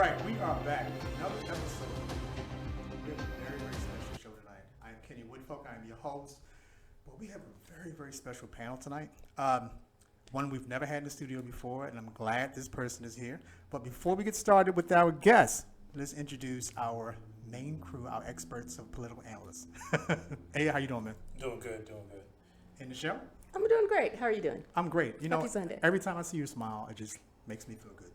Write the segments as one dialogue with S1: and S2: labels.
S1: right, we are back with another episode. We have a very, very special show tonight. I'm Kenny Woodfolk. I'm your host. But we have a very, very special panel tonight. One we've never had in the studio before, and I'm glad this person is here. But before we get started with our guests, let's introduce our main crew, our experts of political analysts. Hey, how you doing, man?
S2: Doing good, doing good.
S1: And Michelle?
S3: I'm doing great. How are you doing?
S1: I'm great. You know,
S3: Happy Sunday.
S1: every time I see you smile, it just makes me feel good.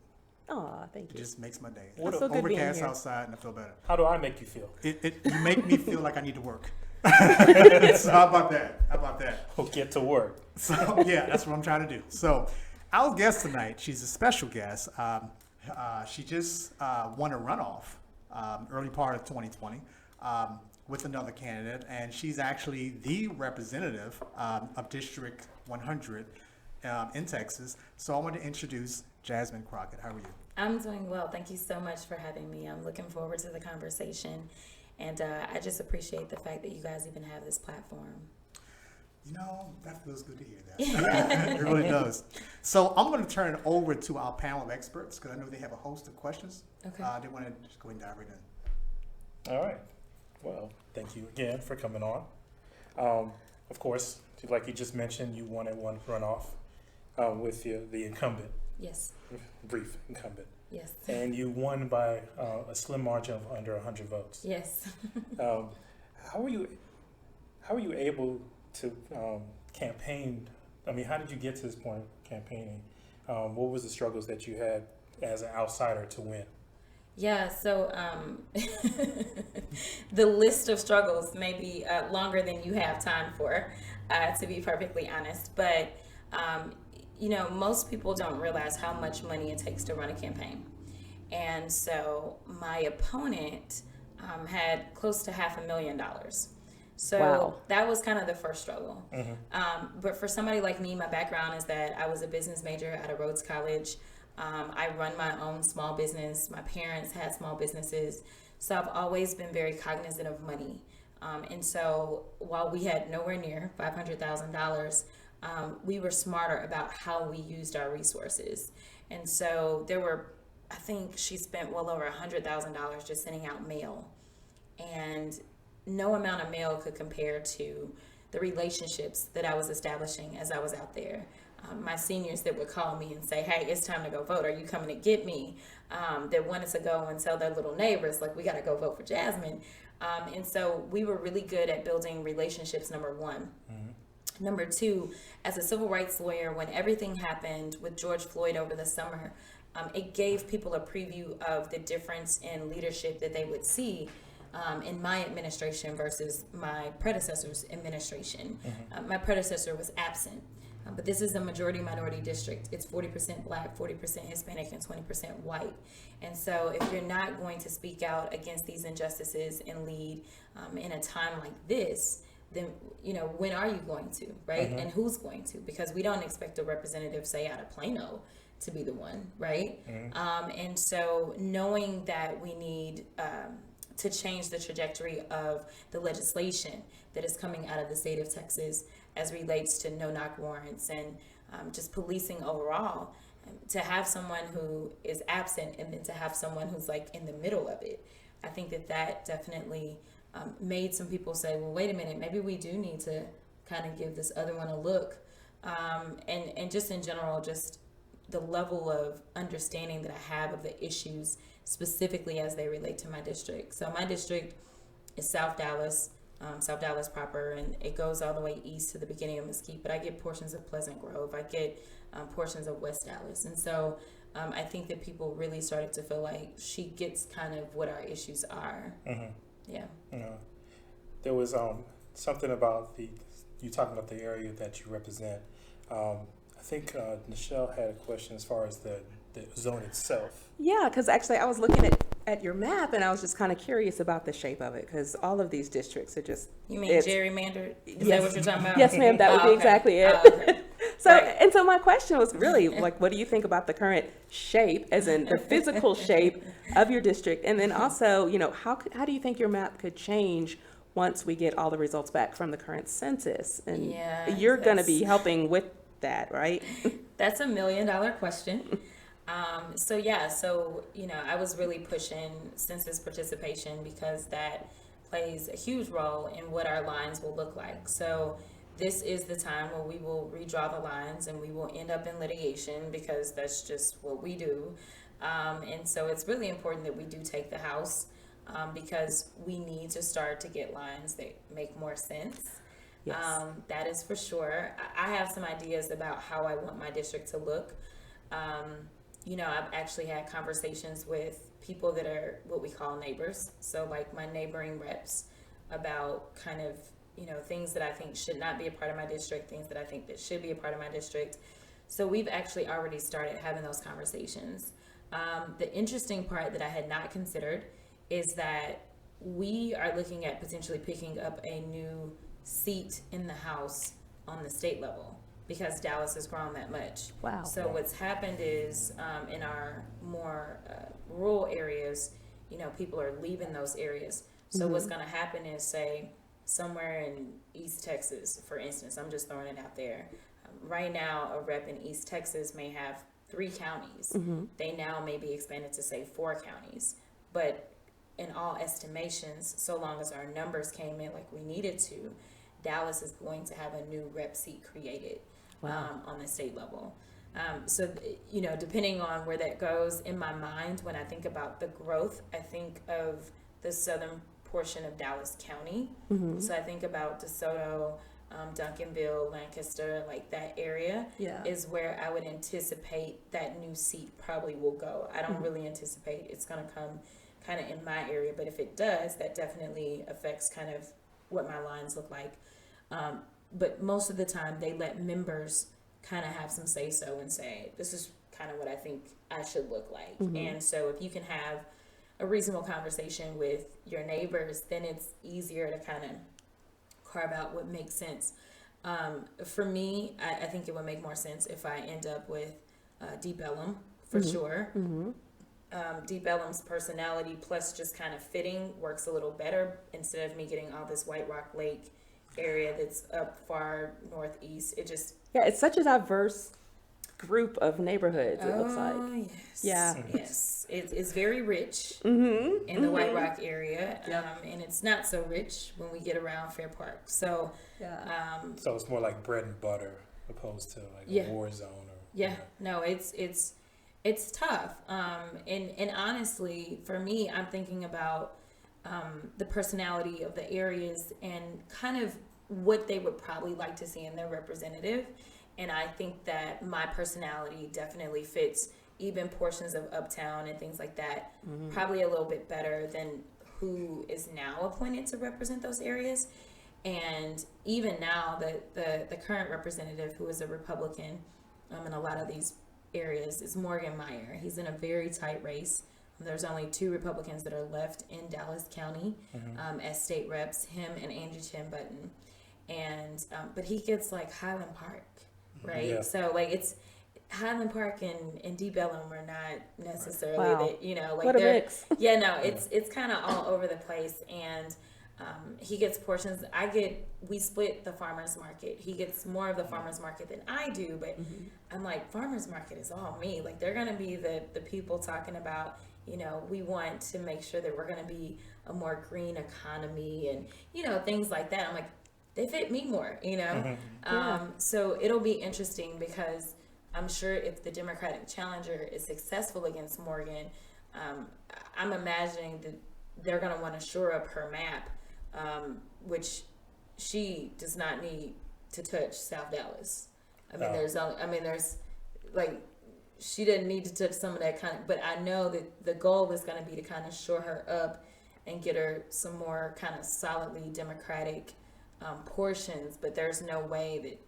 S3: Aw, thank
S1: It
S3: you.
S1: just makes my day.
S3: It's
S1: It's
S3: so good being
S1: overcast
S3: here.
S1: outside, and I feel better.
S2: How do I make you feel?
S1: You make me feel like I need to work. So how about that? How about that?
S2: Well, get to work.
S1: So yeah, that's what I'm trying to do. So our guest tonight, she's a special guest. She just won a runoff early part of 2020 with another candidate, and she's actually the representative of District 100 in Texas. So I want to introduce Jasmine Crockett. How are you?
S4: I'm doing well. Thank you so much for having me. I'm looking forward to the conversation. And I just appreciate the fact that you guys even have this platform.
S1: You know, that feels good to hear that. It really does. So I'm going to turn it over to our panel of experts because I know they have a host of questions.
S4: Okay.
S1: They want to just go ahead and dive right in.
S2: All right. Well, thank you again for coming on. Of course, like you just mentioned, you won one runoff with the incumbent,
S4: Yes.
S2: brief incumbent.
S4: Yes.
S2: And you won by a slim margin of under 100 votes.
S4: Yes.
S2: How were you able to campaign? I mean, how did you get to this point campaigning? What was the struggles that you had as an outsider to win?
S4: Yeah, so the list of struggles may be longer than you have time for, to be perfectly honest. But, you know, most people don't realize how much money it takes to run a campaign. And so my opponent had close to $500,000. So
S3: Wow.
S4: that was kind of the first struggle.
S2: Mm-hmm.
S4: But for somebody like me, my background is that I was a business major at a Rhodes College. I run my own small business. My parents had small businesses. So I've always been very cognizant of money. And so while we had nowhere near $500,000, we were smarter about how we used our resources. And so there were, I think she spent well over $100,000 just sending out mail. And no amount of mail could compare to the relationships that I was establishing as I was out there. My seniors that would call me and say, hey, it's time to go vote. Are you coming to get me? That wanted to go and tell their little neighbors, like, we got to go vote for Jasmine. And so we were really good at building relationships, number one. Mm-hmm. Number two, as a civil rights lawyer, when everything happened with George Floyd over the summer, it gave people a preview of the difference in leadership that they would see in my administration versus my predecessor's administration.
S2: Mm-hmm.
S4: My predecessor was absent. But this is a majority minority district. It's 40% black, 40% Hispanic, and 20% white. And so if you're not going to speak out against these injustices and lead in a time like this, then, you know, when are you going to, right?
S2: Mm-hmm.
S4: And who's going to? Because we don't expect a representative, say, out of Plano to be the one, right?
S2: Mm-hmm.
S4: And so knowing that we need to change the trajectory of the legislation that is coming out of the state of Texas as relates to no-knock warrants and just policing overall, to have someone who is absent and then to have someone who's like in the middle of it, I think that definitely made some people say, well, wait a minute, maybe we do need to kind of give this other one a look. And just in general, just the level of understanding that I have of the issues specifically as they relate to my district. So my district is South Dallas proper, and it goes all the way east to the beginning of Mesquite, but I get portions of Pleasant Grove. I get portions of West Dallas. And so I think that people really started to feel like she gets kind of what our issues are.
S2: Mm-hmm.
S4: Yeah.
S2: There was something about you talking about the area that you represent. I think Nichelle had a question as far as the zone itself.
S3: Yeah, because actually I was looking at your map and I was just kind of curious about the shape of it because all of these districts are just...
S4: You mean gerrymandered? Is that what you're talking about?
S3: Yes, ma'am, that would be
S4: okay.
S3: exactly it.
S4: Okay.
S3: So,
S4: Right.
S3: and so my question was really like, what do you think about the current shape, as in the physical shape of your district? And then also, you know, how do you think your map could change once we get all the results back from the current census? And
S4: Yeah,
S3: you're going to be helping with that, right?
S4: That's $1 million question. So I was really pushing census participation because that plays a huge role in what our lines will look like. So this is the time where we will redraw the lines and we will end up in litigation because that's just what we do. And so it's really important that we do take the House because we need to start to get lines that make more sense.
S3: Yes.
S4: That is for sure. I have some ideas about how I want my district to look. I've actually had conversations with people that are what we call neighbors. So like my neighboring reps about kind of, things that I think should not be a part of my district, things that I think that should be a part of my district. So we've actually already started having those conversations. The interesting part that I had not considered is that we are looking at potentially picking up a new seat in the House on the state level because Dallas has grown that much.
S3: Wow.
S4: So what's happened is in our more rural areas, people are leaving those areas. So what's going to happen is, say, somewhere in East Texas, for instance, I'm just throwing it out there. Right now, a rep in East Texas may have 3 counties. They now may be expanded to, say, 4 counties. But in all estimations, so long as our numbers came in like we needed to, Dallas is going to have a new rep seat created.
S3: Wow.
S4: On the state level. Depending on where that goes, in my mind, when I think about the growth, I think of the southern portion of Dallas County. So I think about DeSoto, Duncanville, Lancaster, like that area is where I would anticipate that new seat probably will go. I don't really anticipate it's going to come kind of in my area, but if it does, that definitely affects kind of what my lines look like. But most of the time they let members kind of have some say so and say, this is kind of what I think I should look like. And so if you can have a reasonable conversation with your neighbors, then it's easier to kind of carve out what makes sense. For me, I think it would make more sense if I end up with Deep Ellum for sure. Deep Ellum's personality plus just kind of fitting works a little better instead of me getting all this White Rock Lake area that's up far northeast. It just
S3: it's such a diverse group of neighborhoods, it looks like.
S4: Yes.
S3: Yeah.
S4: Yes. It's very rich in the White Rock area, and it's not so rich when we get around Fair Park. So
S2: So it's more like bread and butter opposed to like a war zone or
S4: no, it's tough. And honestly, for me, I'm thinking about the personality of the areas and kind of what they would probably like to see in their representative. And I think that my personality definitely fits even portions of Uptown and things like that, probably a little bit better than who is now appointed to represent those areas. And even now, the current representative, who is a Republican in a lot of these areas, is Morgan Meyer. He's in a very tight race. There's only 2 Republicans that are left in Dallas County as state reps, him and Angie Chin Button. And but he gets like Highland Park, right?
S2: Yeah.
S4: So like it's Highland Park and Deep Ellum are not necessarily that, like
S3: what a
S4: they're
S3: mix.
S4: it's kind of all over the place. And he gets portions. We split the farmers market. He gets more of the farmers market than I do, but I'm like, farmers market is all me. Like they're gonna be the people talking about, we want to make sure that we're gonna be a more green economy and things like that. I'm like, they fit me more, So it'll be interesting because I'm sure if the Democratic challenger is successful against Morgan, I'm imagining that they're going to want to shore up her map, which she does not need to touch South Dallas. There's like, she doesn't need to touch some of that kind of, but I know that the goal is going to be to kind of shore her up and get her some more kind of solidly Democratic portions, but there's no way that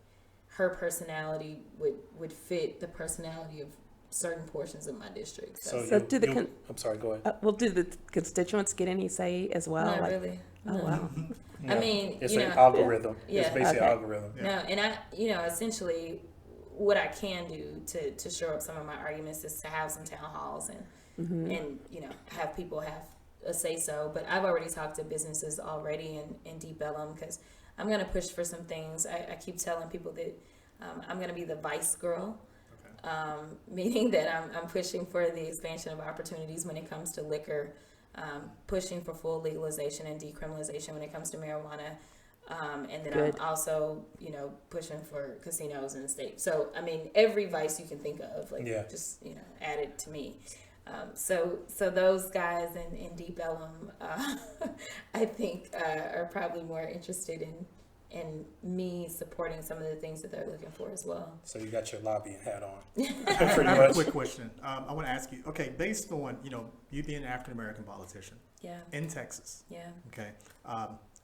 S4: her personality would fit the personality of certain portions of my district.
S3: So
S2: I'm sorry, go ahead.
S3: Well, do the constituents get any say as well?
S4: Not really.
S3: Oh,
S4: No.
S3: wow.
S2: No.
S4: I mean,
S2: It's an algorithm.
S4: Yeah.
S2: It's basically an algorithm.
S4: No, and I, essentially what I can do to shore up some of my arguments is to have some town halls and have people have a say so. But I've already talked to businesses already in Deep Ellum because I'm going to push for some things. I keep telling people that I'm going to be the vice girl meaning that I'm pushing for the expansion of opportunities when it comes to liquor, pushing for full legalization and decriminalization when it comes to marijuana. And then
S3: Good.
S4: I'm also, pushing for casinos in the state. So, I mean, every vice you can think of, just, added to me. So those guys in Deep Ellum, I think, are probably more interested in me supporting some of the things that they're looking for as well.
S2: So you got your lobbying hat on.
S1: I
S2: Pretty
S1: have a
S2: much.
S1: quick question. I want to ask you, okay, based on, you being an African-American politician
S4: Yeah.
S1: in Texas,
S4: Yeah.
S1: okay,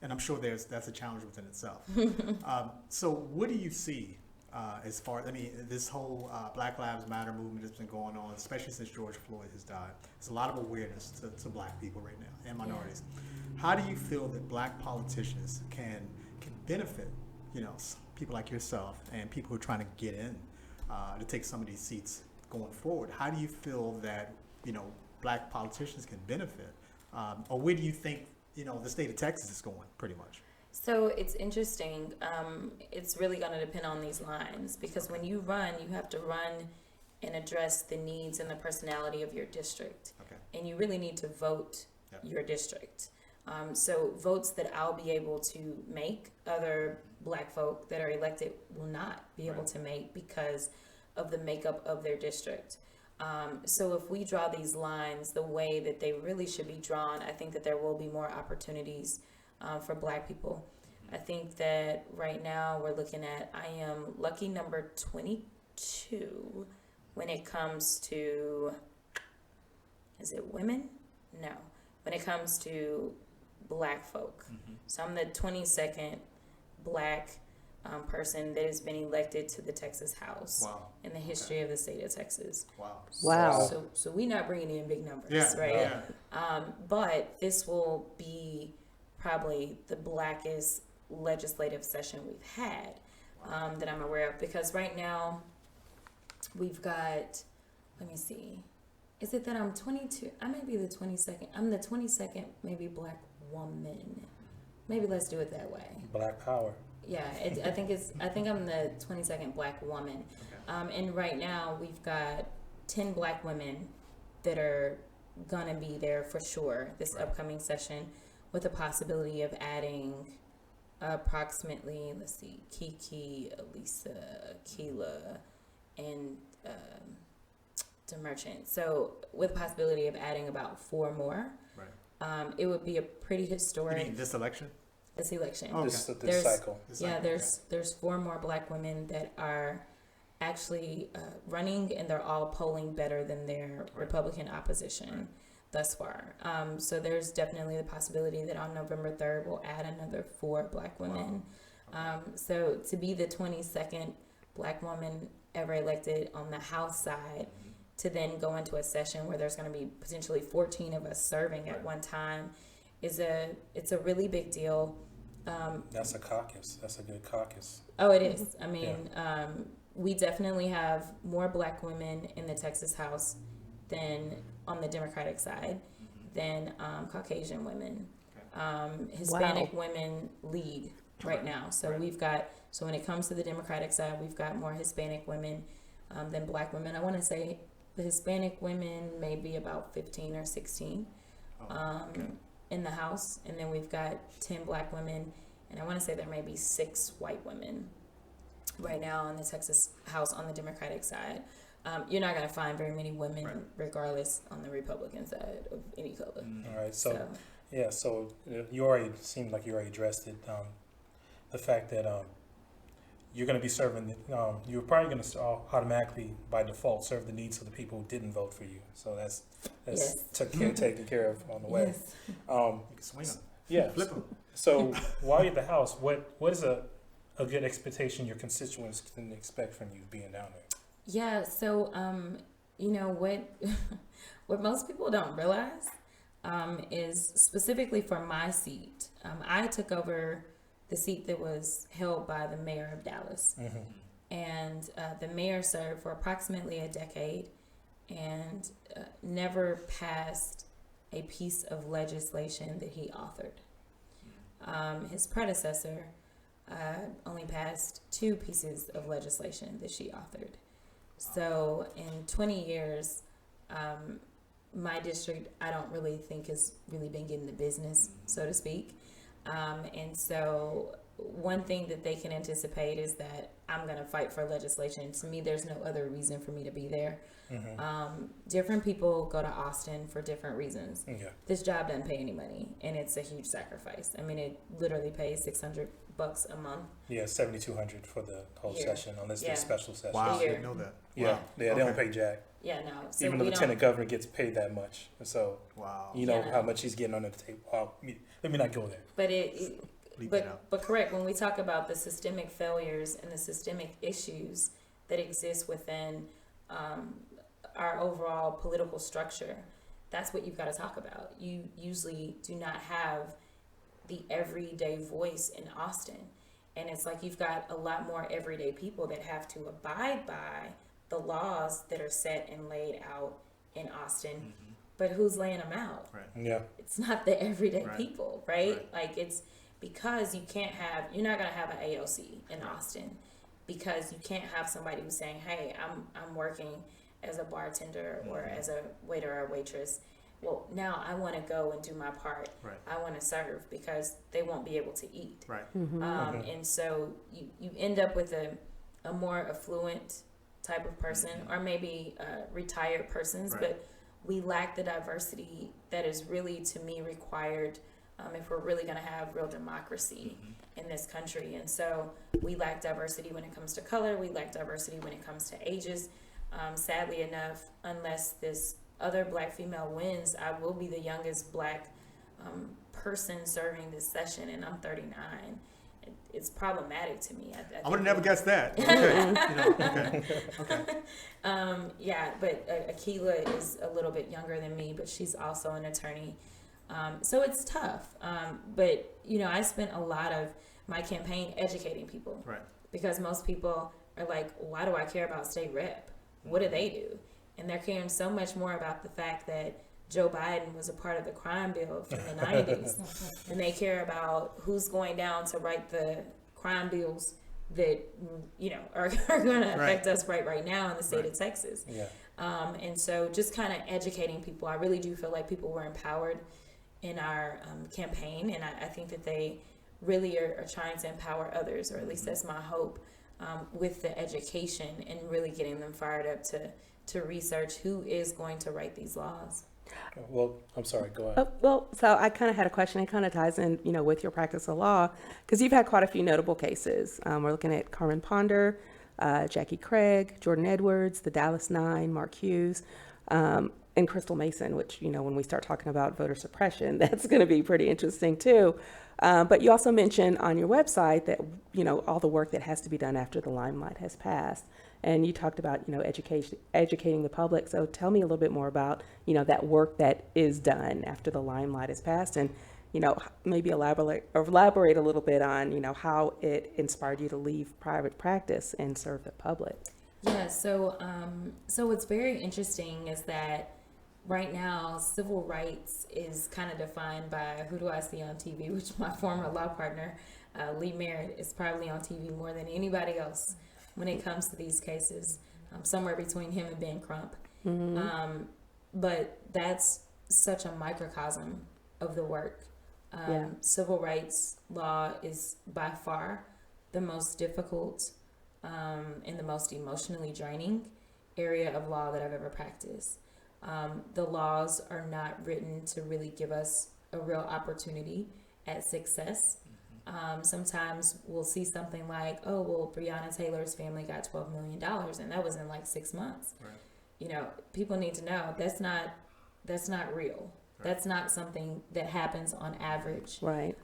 S1: and I'm sure that's a challenge within itself. So what do you see as far, this whole Black Lives Matter movement that's been going on, especially since George Floyd has died. There's a lot of awareness to black people right now and minorities. How do you feel that black politicians can benefit, people like yourself and people who are trying to get in to take some of these seats going forward? How do you feel that, black politicians can benefit? Or where do you think, the state of Texas is going, pretty much?
S4: So it's interesting. It's really going to depend on these lines because when you run, you have to run and address the needs and the personality of your district.
S1: Okay.
S4: And you really need to vote
S1: Yep.
S4: your district. So votes that I'll be able to make, other black folk that are elected will not be able
S1: Right.
S4: to make because of the makeup of their district. So if we draw these lines the way that they really should be drawn, I think that there will be more opportunities for black people. I think that right now we're looking at, I am lucky number 22 when it comes to, is it women? No. When it comes to black folk. So I'm the 22nd black person that has been elected to the Texas House
S1: Wow.
S4: in the history of the state of Texas.
S1: Wow.
S3: Wow.
S4: So we not bringing in big numbers,
S1: Yeah.
S4: right?
S1: Yeah.
S4: But this will be probably the blackest legislative session we've had that I'm aware of. Because right now we've got, let me see, is it that I'm 22? I may be the 22nd. I'm the 22nd maybe black woman. Maybe let's do it that way.
S2: Black power.
S4: Yeah, I think I'm the 22nd black woman. And right now we've got 10 black women that are gonna be there for sure this upcoming session, with the possibility of adding approximately, let's see, Kiki, Elisa, Keela, and DeMerchant. So with the possibility of adding about 4 more,
S1: Right.
S4: it would be a pretty
S1: You
S4: historic
S1: mean this election?
S4: this election.
S1: Okay.
S2: This
S4: There's-
S2: cycle.
S1: This
S4: Yeah,
S1: cycle,
S4: there's 4 more black women that are actually running, and they're all polling better than their Republican opposition thus far. So there's definitely the possibility that on November 3rd we'll add another 4 black women. So to be the 22nd black woman ever elected on the House side, to then go into a session where there's going to be potentially 14 of us serving at one time, it's a really big deal.
S2: That's a caucus. That's a good caucus.
S4: Oh, it is. I mean, we definitely have more black women in the Texas House than on the Democratic side, than Caucasian women. Hispanic women lead right now. So so when it comes to the Democratic side, we've got more Hispanic women than black women. I want to say the Hispanic women may be about 15 or 16 in the House. And then we've got 10 black women. And I want to say there may be 6 white women right now in the Texas House on the Democratic side. You're not going to find very many women, regardless, on the Republican side of any color.
S2: All right. So you already seemed like you already addressed it. The fact that you're going to be serving, you're probably going to automatically, by default, serve the needs of the people who didn't vote for you. So that's taken care of on the way.
S4: Yes.
S1: You can swing them.
S2: Yeah.
S1: Flip them.
S2: So while you're at the House, what is a good expectation your constituents can expect from you being down there?
S4: Yeah, so what most people don't realize is, specifically for my seat, I took over the seat that was held by the mayor of Dallas. And the mayor served for approximately a decade and never passed a piece of legislation that he authored. His predecessor only passed 2 pieces of legislation that she authored. So in 20 years, my district, I don't really think has really been getting the business, so to speak. And so one thing that they can anticipate is that I'm going to fight for legislation. To me, there's no other reason for me to be there. Different people go to Austin for different reasons.
S2: Yeah.
S4: This job doesn't pay any money, and it's a huge sacrifice. I mean, it literally pays $600 a month.
S2: Yeah, 7,200 for the whole
S4: Here.
S2: session, unless
S4: Yeah.
S2: there's special sessions.
S1: Wow, I
S4: Here.
S1: didn't know that.
S2: Yeah,
S1: Wow.
S2: they
S1: Okay.
S2: don't pay jack.
S4: Yeah, no. So
S2: Even the
S4: we
S2: lieutenant
S4: don't,
S2: governor gets paid that much. So
S1: Wow.
S2: you know
S4: Yeah.
S2: how much he's getting on the table. Let me not go there.
S4: but
S1: Leave it out.
S4: but correct, when we talk about the systemic failures and the systemic issues that exist within our overall political structure, that's what you've got to talk about. You usually do not have the everyday voice in Austin. And it's like you've got a lot more everyday people that have to abide by the laws that are set and laid out in Austin. But who's laying them out?
S1: Right.
S2: Yeah.
S4: It's not the everyday
S1: Right.
S4: people, right?
S1: Right.
S4: Like it's because you're not going to have an AOC in Austin because you can't have somebody who's saying, hey, I'm working as a bartender or as a waiter or waitress. Well, now I want to go and do my part.
S1: Right.
S4: I want to serve because they won't be able to eat.
S1: Right.
S4: And so you end up with a more affluent type of person or maybe retired persons,
S1: Right.
S4: but we lack the diversity that is really, to me, required if we're really going to have real democracy in this country. And so we lack diversity when it comes to color. We lack diversity when it comes to ages. Sadly enough, unless this other black female wins, I will be the youngest black person serving this session, and I'm 39. It's problematic to me.
S1: I would have never guessed that. Okay.
S4: Yeah, but Akila is a little bit younger than me, but she's also an attorney. So it's tough. But, I spent a lot of my campaign educating people.
S1: Right.
S4: Because most people are like, why do I care about state rep? What do they do? And they're caring so much more about the fact that Joe Biden was a part of the crime bill from the 90s. And they care about who's going down to write the crime bills that, are going to affect us right now in the state of Texas.
S2: Yeah.
S4: And so just kind of educating people. I really do feel like people were empowered in our campaign. And I think that they really are trying to empower others, or at least that's my hope, with the education and really getting them fired up to research who is going to write these laws.
S2: Well, I'm sorry. Go ahead.
S3: So I kind of had a question. It kind of ties in, with your practice of law, because you've had quite a few notable cases. We're looking at Carmen Ponder, Jackie Craig, Jordan Edwards, the Dallas Nine, Mark Hughes, and Crystal Mason, which, when we start talking about voter suppression, that's going to be pretty interesting too. But you also mentioned on your website that, all the work that has to be done after the limelight has passed. And you talked about, educating the public. So tell me a little bit more about, that work that is done after the limelight is passed, and, maybe elaborate a little bit on, how it inspired you to leave private practice and serve the public.
S4: Yeah, so what's very interesting is that right now civil rights is kind of defined by who do I see on TV, which my former law partner, Lee Merritt, is probably on TV more than anybody else when it comes to these cases, somewhere between him and Ben Crump. But that's such a microcosm of the work. Civil rights law is by far the most difficult and the most emotionally draining area of law that I've ever practiced. The laws are not written to really give us a real opportunity at success. Sometimes we'll see something like, oh, well, Breonna Taylor's family got $12 million, and that was in like 6 months. Right. People need to know that's not real. Right. That's not something that happens on average.
S3: Right.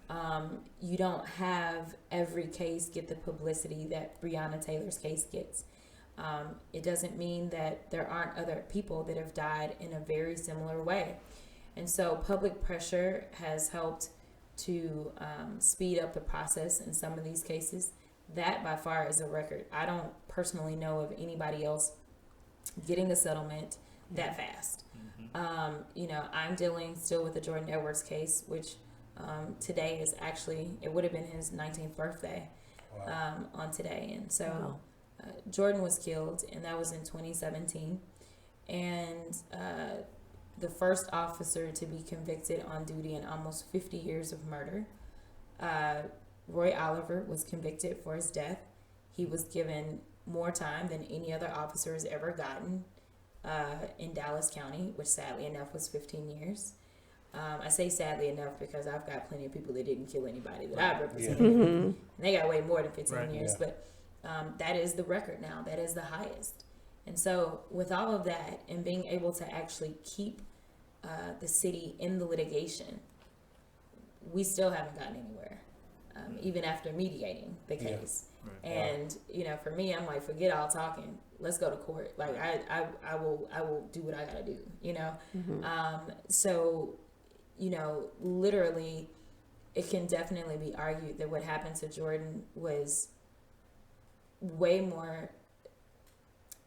S4: You don't have every case get the publicity that Breonna Taylor's case gets. It doesn't mean that there aren't other people that have died in a very similar way. And so public pressure has helped to speed up the process in some of these cases. That by far is a record. I don't personally know of anybody else getting a settlement that fast. I'm dealing still with the Jordan Edwards case, which today is actually, it would have been his 19th birthday on today. And so Jordan was killed, and that was in 2017. And the first officer to be convicted on duty in almost 50 years of murder, Roy Oliver, was convicted for his death. He was given more time than any other officer has ever gotten in Dallas County, which sadly enough was 15 years. I say sadly enough because I've got plenty of people that didn't kill anybody that I've represented. And they got way more than 15 years.
S2: Yeah.
S4: But that is the record now. That is the highest. And so with all of that and being able to actually keep the city in the litigation, we still haven't gotten anywhere, even after mediating the case.
S1: Right.
S4: And, you know, for me, I'm like, forget all talking. Let's go to court. Like, I will do what I got to do, you know? So, you know, literally, it can definitely be argued that what happened to Jordan was way more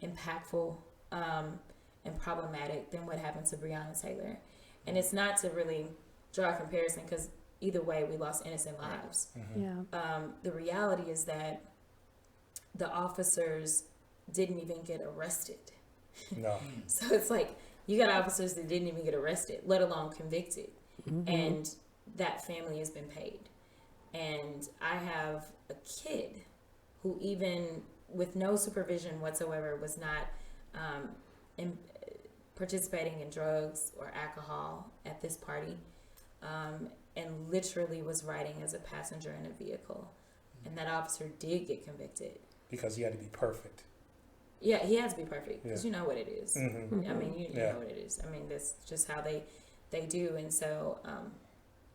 S4: impactful and problematic than what happened to Breonna Taylor. And it's not to really draw a comparison because either way, we lost innocent lives.
S3: Yeah.
S4: The reality is that the officers didn't even get arrested.
S2: No.
S4: So it's like you got officers that didn't even get arrested, let alone convicted. And that family has been paid. And I have a kid who, even with no supervision whatsoever, was not participating in drugs or alcohol at this party, and literally was riding as a passenger in a vehicle. And that officer did get convicted.
S2: Because he had to be perfect.
S4: Yeah, he has to be perfect because you know what it is. I mean, you
S2: Yeah.
S4: know what it is. I mean, that's just how they do. And so,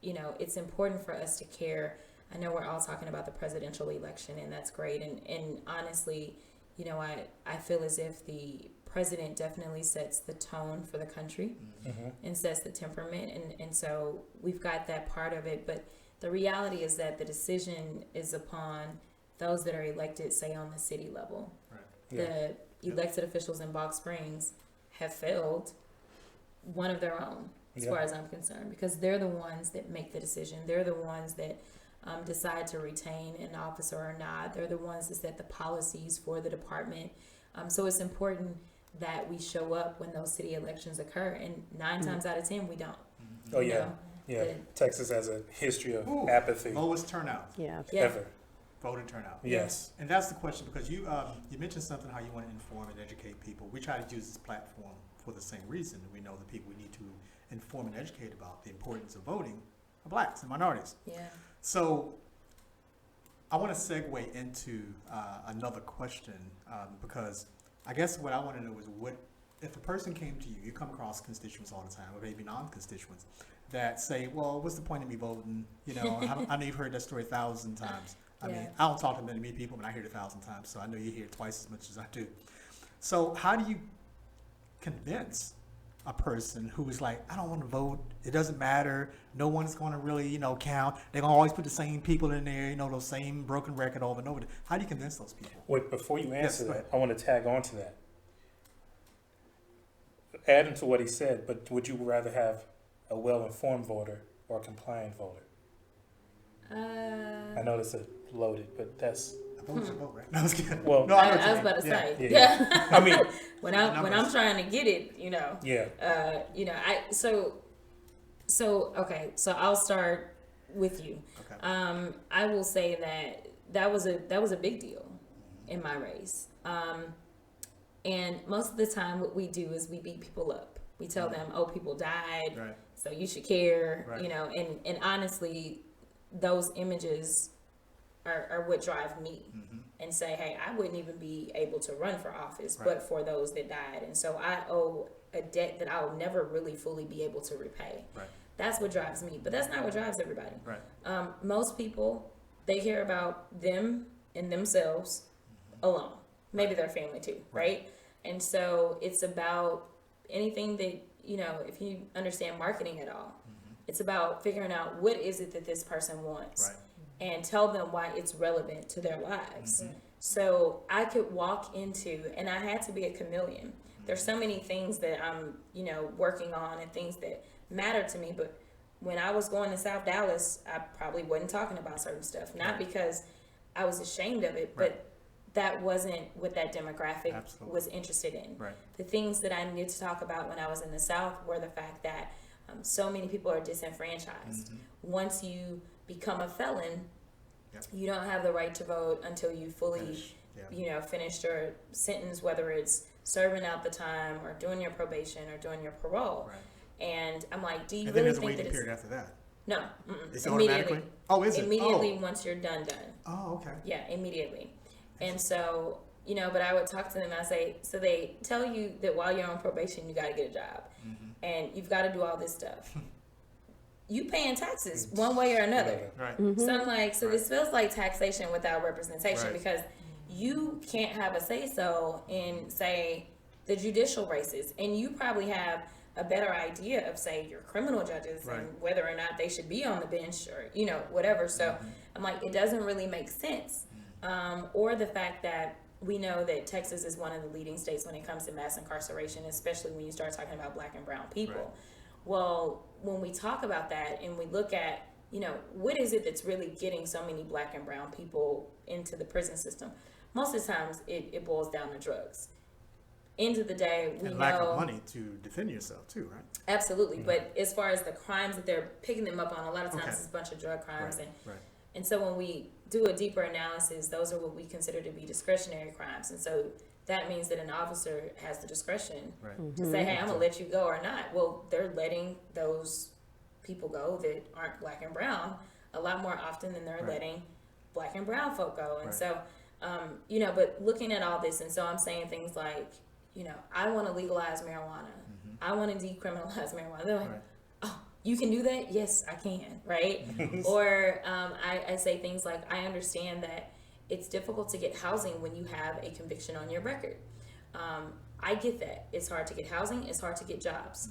S4: you know, it's important for us to care. I know we're all talking about the presidential election, and that's great. And honestly, you know, I feel as if the president definitely sets the tone for the country and sets the temperament. And so we've got that part of it. But the reality is that the decision is upon those that are elected, say, on the city level.
S1: Right.
S4: The elected officials in Box Springs have failed one of their own, as far as I'm concerned, because they're the ones that make the decision. They're the ones that decide to retain an officer or not. They're the ones that set the policies for the department. So it's important that we show up when those city elections occur, and 9 times out of 10, we don't.
S2: Oh,
S4: You
S2: yeah.
S4: know,
S2: Yeah.
S4: the-
S2: Texas has a history of
S1: Ooh,
S2: apathy.
S1: Lowest turnout,
S3: Yeah.
S4: Yeah.
S2: Ever.
S1: voting turnout.
S2: Yes.
S1: And that's the question, because you mentioned something how you want to inform and educate people. We try to use this platform for the same reason. We know the people we need to inform and educate about the importance of voting are blacks and minorities.
S4: Yeah.
S1: So I want to segue into another question, because I guess what I want to know is, what if a person came to you, you come across constituents all the time, or maybe non-constituents, that say, well, what's the point of me voting? You know, I know you've heard that story 1,000 times. I mean, I don't talk to many people, but I hear it 1,000 times, so I know you hear it twice as much as I do. So how do you convince a person who is like, I don't want to vote, it doesn't matter, no one's going to really, you know, count, they're going to always put the same people in there, you know, those same broken record over and over. How do you convince those people?
S2: Wait, before you answer
S1: go
S2: that,
S1: ahead.
S2: I want to tag on to that. Adding to what he said, but would you rather have a well-informed voter or a compliant voter? I know that's a loaded, but that's
S1: A vote's a vote, right? No, I was kidding.
S2: Well-
S1: no, know what
S4: I
S1: you
S4: was about to
S1: mean.
S4: say,
S2: yeah.
S4: yeah.
S2: I mean,
S4: when I'm trying to get it, you know.
S2: yeah.
S4: You know, okay, so I'll start with you.
S1: Okay.
S4: I will say that was a big deal in my race. And most of the time what we do is we beat people up. We tell them, oh, people died,
S1: Right.
S4: so you should care,
S1: Right.
S4: you know, and honestly, those images are what drive me and say, hey, I wouldn't even be able to run for office,
S1: Right.
S4: but for those that died. And so I owe a debt that I'll never really fully be able to repay.
S1: Right.
S4: That's what drives me, but that's not what drives everybody.
S1: Right.
S4: Most people, they care about them and themselves alone, maybe their family too, right? And so it's about anything that, you know, if you understand marketing at all, it's about figuring out what is it that this person wants.
S1: Right.
S4: And tell them why it's relevant to their lives. So I could walk into, and I had to be a chameleon. There's so many things that I'm, you know, working on and things that matter to me. But when I was going to South Dallas, I probably wasn't talking about certain stuff. Not because I was ashamed of it, but that wasn't what that demographic
S1: Absolutely.
S4: was interested in.
S1: Right.
S4: The things that I needed to talk about when I was in the South were the fact that so many people are disenfranchised. Once you become a felon,
S1: Yep.
S4: you don't have the right to vote until you fully,
S1: Finish. Yeah.
S4: finished your sentence, whether it's serving out the time or doing your probation or doing your parole.
S1: Right.
S4: And I'm like, do you
S1: And then
S4: really
S1: there's a
S4: think that
S1: waiting
S4: it's
S1: period after that.
S4: no?
S1: Is it
S4: Immediately.
S1: automatically? Oh, is it?
S4: Immediately once you're done.
S1: Oh, okay.
S4: Yeah, immediately. And so, but I would talk to them and I say, so they tell you that while you're on probation, you got to get a job and you've got to do all this stuff. You paying taxes one way or another.
S1: Right.
S4: So I'm like, so this feels like taxation without representation
S1: Right.
S4: because you can't have a say-so in, say, the judicial races. And you probably have a better idea of, say, your criminal judges
S1: Right.
S4: and whether or not they should be on the bench or, whatever. So I'm like, it doesn't really make sense. Or the fact that we know that Texas is one of the leading states when it comes to mass incarceration, especially when you start talking about Black and brown people.
S1: Right.
S4: Well, when we talk about that and we look at, what is it that's really getting so many Black and brown people into the prison system? Most of the times it boils down to drugs. End of the day, we
S1: And
S4: know.
S1: lack of money to defend yourself too, right?
S4: Absolutely. But as far as the crimes that they're picking them up on, a lot of times
S1: Okay.
S4: it's a bunch of drug crimes.
S1: Right. Right.
S4: And so when we do a deeper analysis, those are what we consider to be discretionary crimes. And so that means that an officer has the discretion
S1: Right.
S4: to say, hey, I'm going to let you go or not. Well, they're letting those people go that aren't Black and brown a lot more often than they're
S1: Right.
S4: letting Black and brown folk go. And
S1: Right.
S4: so, but looking at all this, and so I'm saying things like, I want to legalize marijuana. I want to decriminalize marijuana. They're like,
S1: Right.
S4: oh, you can do that? Yes, I can, right? Or I say things like, I understand that it's difficult to get housing when you have a conviction on your record. I get that. It's hard to get housing. It's hard to get jobs.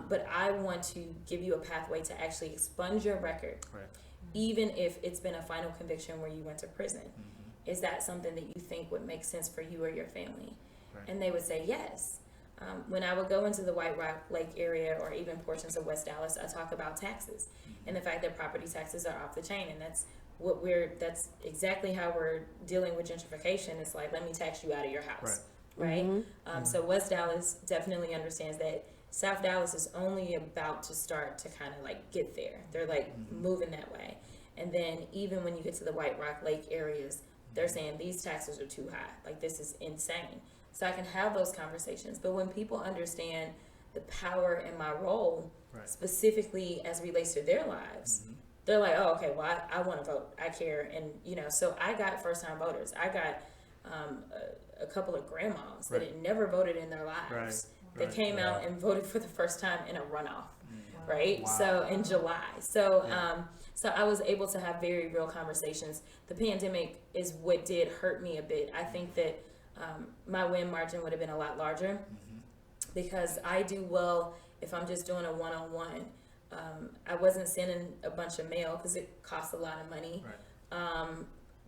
S4: But I want to give you a pathway to actually expunge your record,
S1: Right.
S4: even if it's been a final conviction where you went to prison. Is that something that you think would make sense for you or your family?
S1: Right.
S4: And they would say yes. When I would go into the White Rock Lake area or even portions of West Dallas, I talk about taxes and the fact that property taxes are off the chain. And that's exactly how we're dealing with gentrification. It's like, let me tax you out of your house, right? So West Dallas definitely understands that. South Dallas is only about to start to kind of like get there. They're like moving that way. And then even when you get to the White Rock Lake areas, they're saying these taxes are too high. Like, this is insane. So I can have those conversations. But when people understand the power in my role,
S1: Right.
S4: specifically as relates to their lives, they're like, oh, okay, well, I want to vote. I care. And, so I got first-time voters. I got a couple of grandmas that
S1: Right.
S4: had never voted in their lives.
S1: Right.
S4: That
S1: Right.
S4: came out and voted for the first time in a runoff, right?
S1: Wow.
S4: So in July. So
S1: Yeah.
S4: so I was able to have very real conversations. The pandemic is what did hurt me a bit. I think that my win margin would have been a lot larger because I do well if I'm just doing a one-on-one. I wasn't sending a bunch of mail because it costs a lot of money.
S1: Right.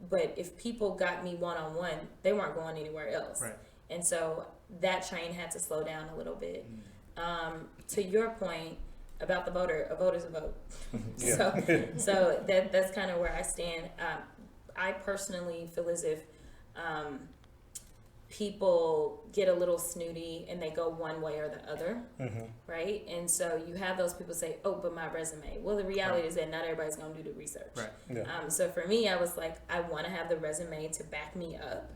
S4: But if people got me one-on-one, they weren't going anywhere else.
S1: Right.
S4: And so that chain had to slow down a little bit. To your point about the voter, a vote is a vote. So that's kind of where I stand. I personally feel as if people get a little snooty and they go one way or the other, right? And so you have those people say, oh, but my resume. Well, the reality
S1: Right.
S4: is that not everybody's going to do the research.
S1: Right.
S2: Yeah.
S4: So for me, I was like, I want to have the resume to back me up.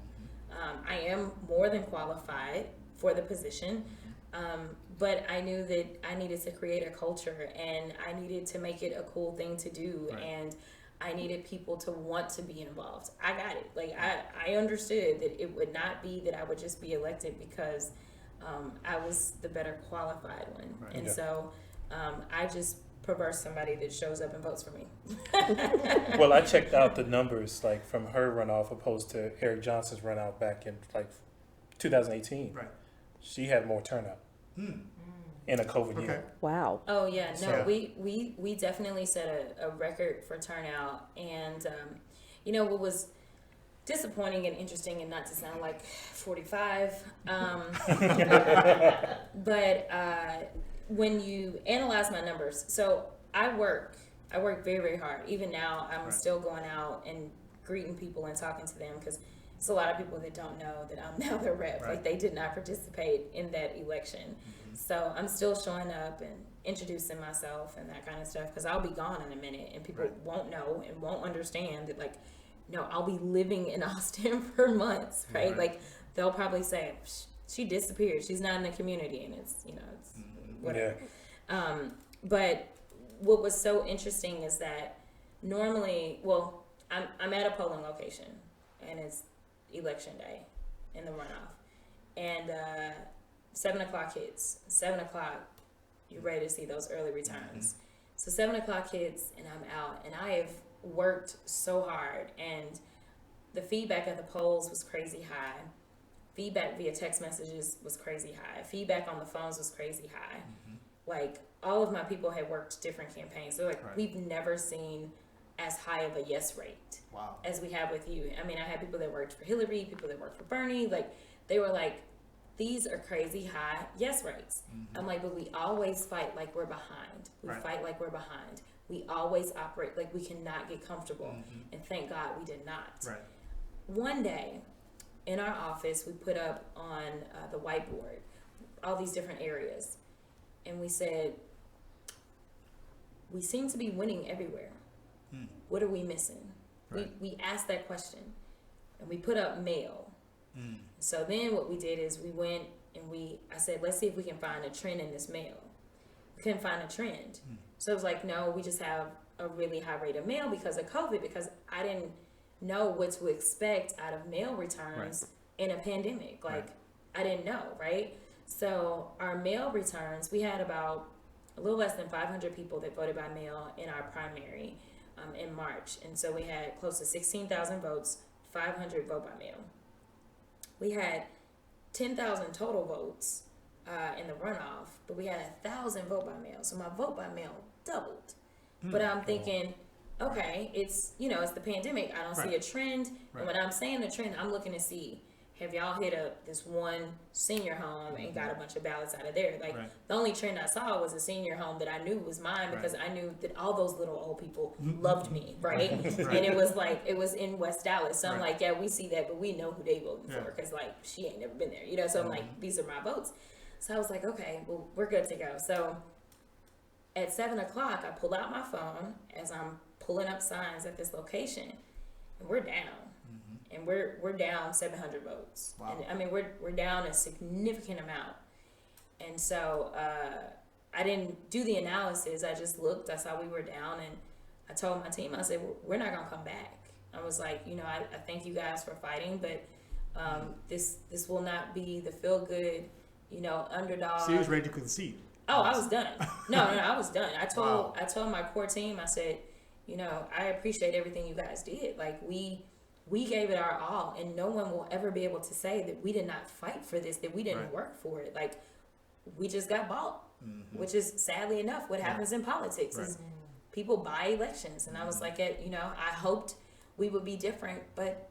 S4: I am more than qualified for the position, but I knew that I needed to create a culture and I needed to make it a cool thing to do,
S1: Right.
S4: and I needed people to want to be involved. I got it. Like, I understood that it would not be that I would just be elected because I was the better qualified one.
S1: Right.
S4: And
S2: Yeah.
S4: so I just prefer somebody that shows up and votes for me.
S2: Well, I checked out the numbers like from her runoff opposed to Eric Johnson's runoff back in like 2018.
S1: Right.
S2: She had more turnout in a COVID
S1: Okay.
S2: year.
S3: Wow.
S4: Oh yeah, no,
S1: So-
S4: we definitely set a record for turnout, and what was disappointing and interesting, and not to sound like 45, but when you analyze my numbers, so I work very, very hard. Even now, I'm
S1: Right.
S4: still going out and greeting people and talking to them because It's a lot of people that don't know that I'm now their rep.
S1: Right.
S4: Like they did not participate in that election.
S1: Mm-hmm.
S4: So I'm still showing up and introducing myself and that kind of stuff because I'll be gone in a minute and people
S1: Right.
S4: won't know and won't understand that, like, no, I'll be living in Austin for months, right?
S1: Right.
S4: Like they'll probably say, she disappeared. She's not in the community, and it's, you know, it's whatever. But what was so interesting is that normally, well, I'm at a polling location and it's election day in the runoff, and 7 o'clock hits. 7 o'clock, you're ready to see those early returns. So 7 o'clock hits and I'm out, and I have worked so hard, and the feedback at the polls was crazy high. Feedback via text messages was crazy high. Feedback on the phones was crazy high. Like, all of my people had worked different campaigns. So, like,
S1: Right.
S4: we've never seen as high of a yes rate
S1: Wow.
S4: as we have with you. I mean, I had people that worked for Hillary, people that worked for Bernie. Like, they were like, these are crazy high yes rates. I'm like, but we always fight like we're behind. We
S1: Right.
S4: fight like we're behind. We always operate like we cannot get comfortable. And thank God we did not.
S1: Right.
S4: One day in our office, we put up on the whiteboard all these different areas. And we said, we seem to be winning everywhere. What are we missing?
S1: Right.
S4: We asked that question, and we put up mail. So then what we did is we went and I said, let's see if we can find a trend in this mail. We couldn't find a trend. So it was like, no, we just have a really high rate of mail because of COVID, because I didn't know what to expect out of mail returns in a pandemic. Like,
S1: Right.
S4: I didn't know, right? So our mail returns, we had about a little less than 500 people that voted by mail in our primary in March. And so we had close to 16,000 votes, 500 vote by mail. We had 10,000 total votes in the runoff, but we had 1,000 vote by mail. So my vote by mail doubled. But I'm thinking, okay, it's, you know, it's the pandemic. I don't see a trend.
S1: Right.
S4: And when I'm saying the trend, I'm looking to see, have y'all hit up this one senior home and got a bunch of ballots out of there? Like,
S1: Right.
S4: the only trend I saw was a senior home that I knew was mine because I knew that all those little old people loved me, right?
S1: Right.
S4: And it was like, it was in West Dallas. So I'm
S1: Right.
S4: like, yeah, we see that, but we know who they voting
S1: Yeah.
S4: for because, like, she ain't never been there, you know? So I'm like, these are my votes. So I was like, okay, well, we're good to go. So at 7 o'clock, I pull out my phone as I'm pulling up signs at this location, and we're down. And we're down 700 votes.
S1: Wow.
S4: And I mean, we're down a significant amount. And so I didn't do the analysis. I just looked. I saw we were down, and I told my team, I said, we're not gonna come back. I was like, you know, I thank you guys for fighting, but this will not be the feel good, you know, underdog.
S1: So he was ready to concede.
S4: Oh, I was done. No, I was done. I
S1: Wow.
S4: told my core team, I said, you know, I appreciate everything you guys did. Like, we gave it our all, and no one will ever be able to say that we did not fight for this, that we didn't
S1: Right.
S4: work for it. Like, we just got bought, which is sadly enough what happens in politics is people buy elections. And I was like, you know, I hoped we would be different, but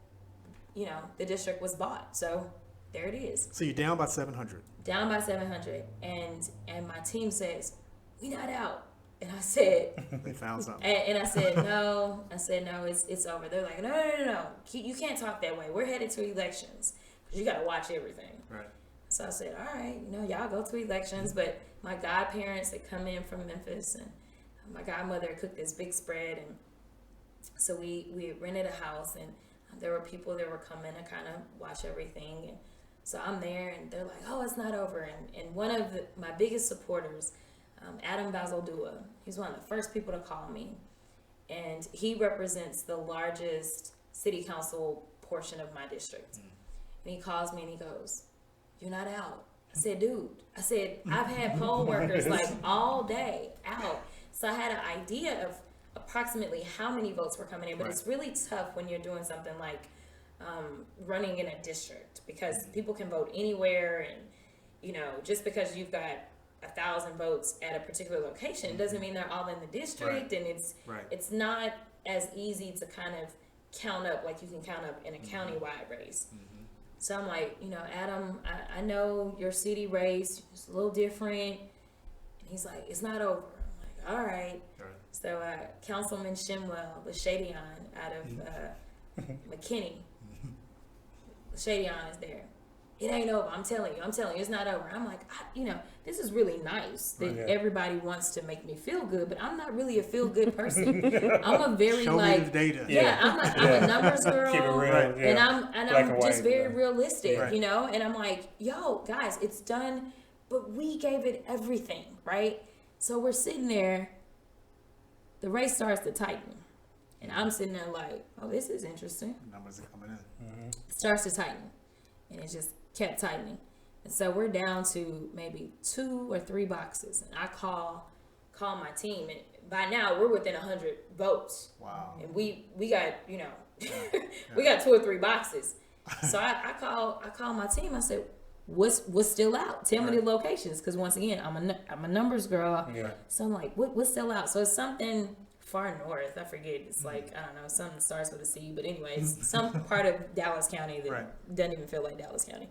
S4: you know, the district was bought. So there it is.
S1: So you're down by 700.
S4: Down by 700. And my team says, we not out. And I said,
S1: They found something.
S4: and I said, no. I said, no, it's over. They're like, no. You can't talk that way. We're headed to elections. You got to watch everything.
S1: Right.
S4: So I said, all right, you know, y'all go to elections. But my godparents that come in from Memphis, and my godmother cooked this big spread. And so we rented a house, and there were people that were coming to kind of watch everything. And so I'm there, and they're like, oh, it's not over. And one of my biggest supporters, Adam Bazaldua, he's one of the first people to call me, and he represents the largest city council portion of my district. And he calls me and he goes, you're not out. I said, dude, I've had poll workers like all day out. So I had an idea of approximately how many votes were coming in, but
S1: Right.
S4: it's really tough when you're doing something like running in a district, because people can vote anywhere, and you know, just because you've got 1,000 votes at a particular location doesn't mean they're all in the district.
S1: Right.
S4: And
S1: Right.
S4: it's not as easy to kind of count up like you can count up in a county-wide race. So I'm like, you know, Adam, I know your city race is a little different. And he's like, it's not over. I'm like, all right.
S1: Right.
S4: So Councilman Shimwell, the Shadyon out of McKinney, Shady On is there. It ain't over. I'm telling you, it's not over. I'm like, this is really nice that
S2: Yeah.
S4: everybody wants to make me feel good, but I'm not really a feel good person. I'm a very
S1: Show me the data.
S4: I'm a numbers girl.
S2: Keep it real.
S1: Right.
S2: Yeah.
S4: And I'm
S2: Black and
S4: just
S2: white,
S4: very
S2: yeah.
S4: realistic,
S1: Right.
S4: And I'm like, yo, guys, it's done, but we gave it everything, right? So we're sitting there, the race starts to tighten. And I'm sitting there like, oh, this is interesting.
S1: Numbers are coming in.
S4: It starts to tighten. And it just kept tightening. And so we're down to maybe 2 or 3 boxes. And I call my team. And by now we're within 100 votes.
S1: Wow.
S4: And we got, we got 2 or 3 boxes. So I call my team. I said, what's still out? Tell me the locations. Because once again, I'm a numbers girl.
S2: Yeah.
S4: So I'm like, what's still out? So it's something far north. I forget. It's like, I don't know, something starts with a C. But anyways, some part of Dallas County that doesn't even feel like Dallas County.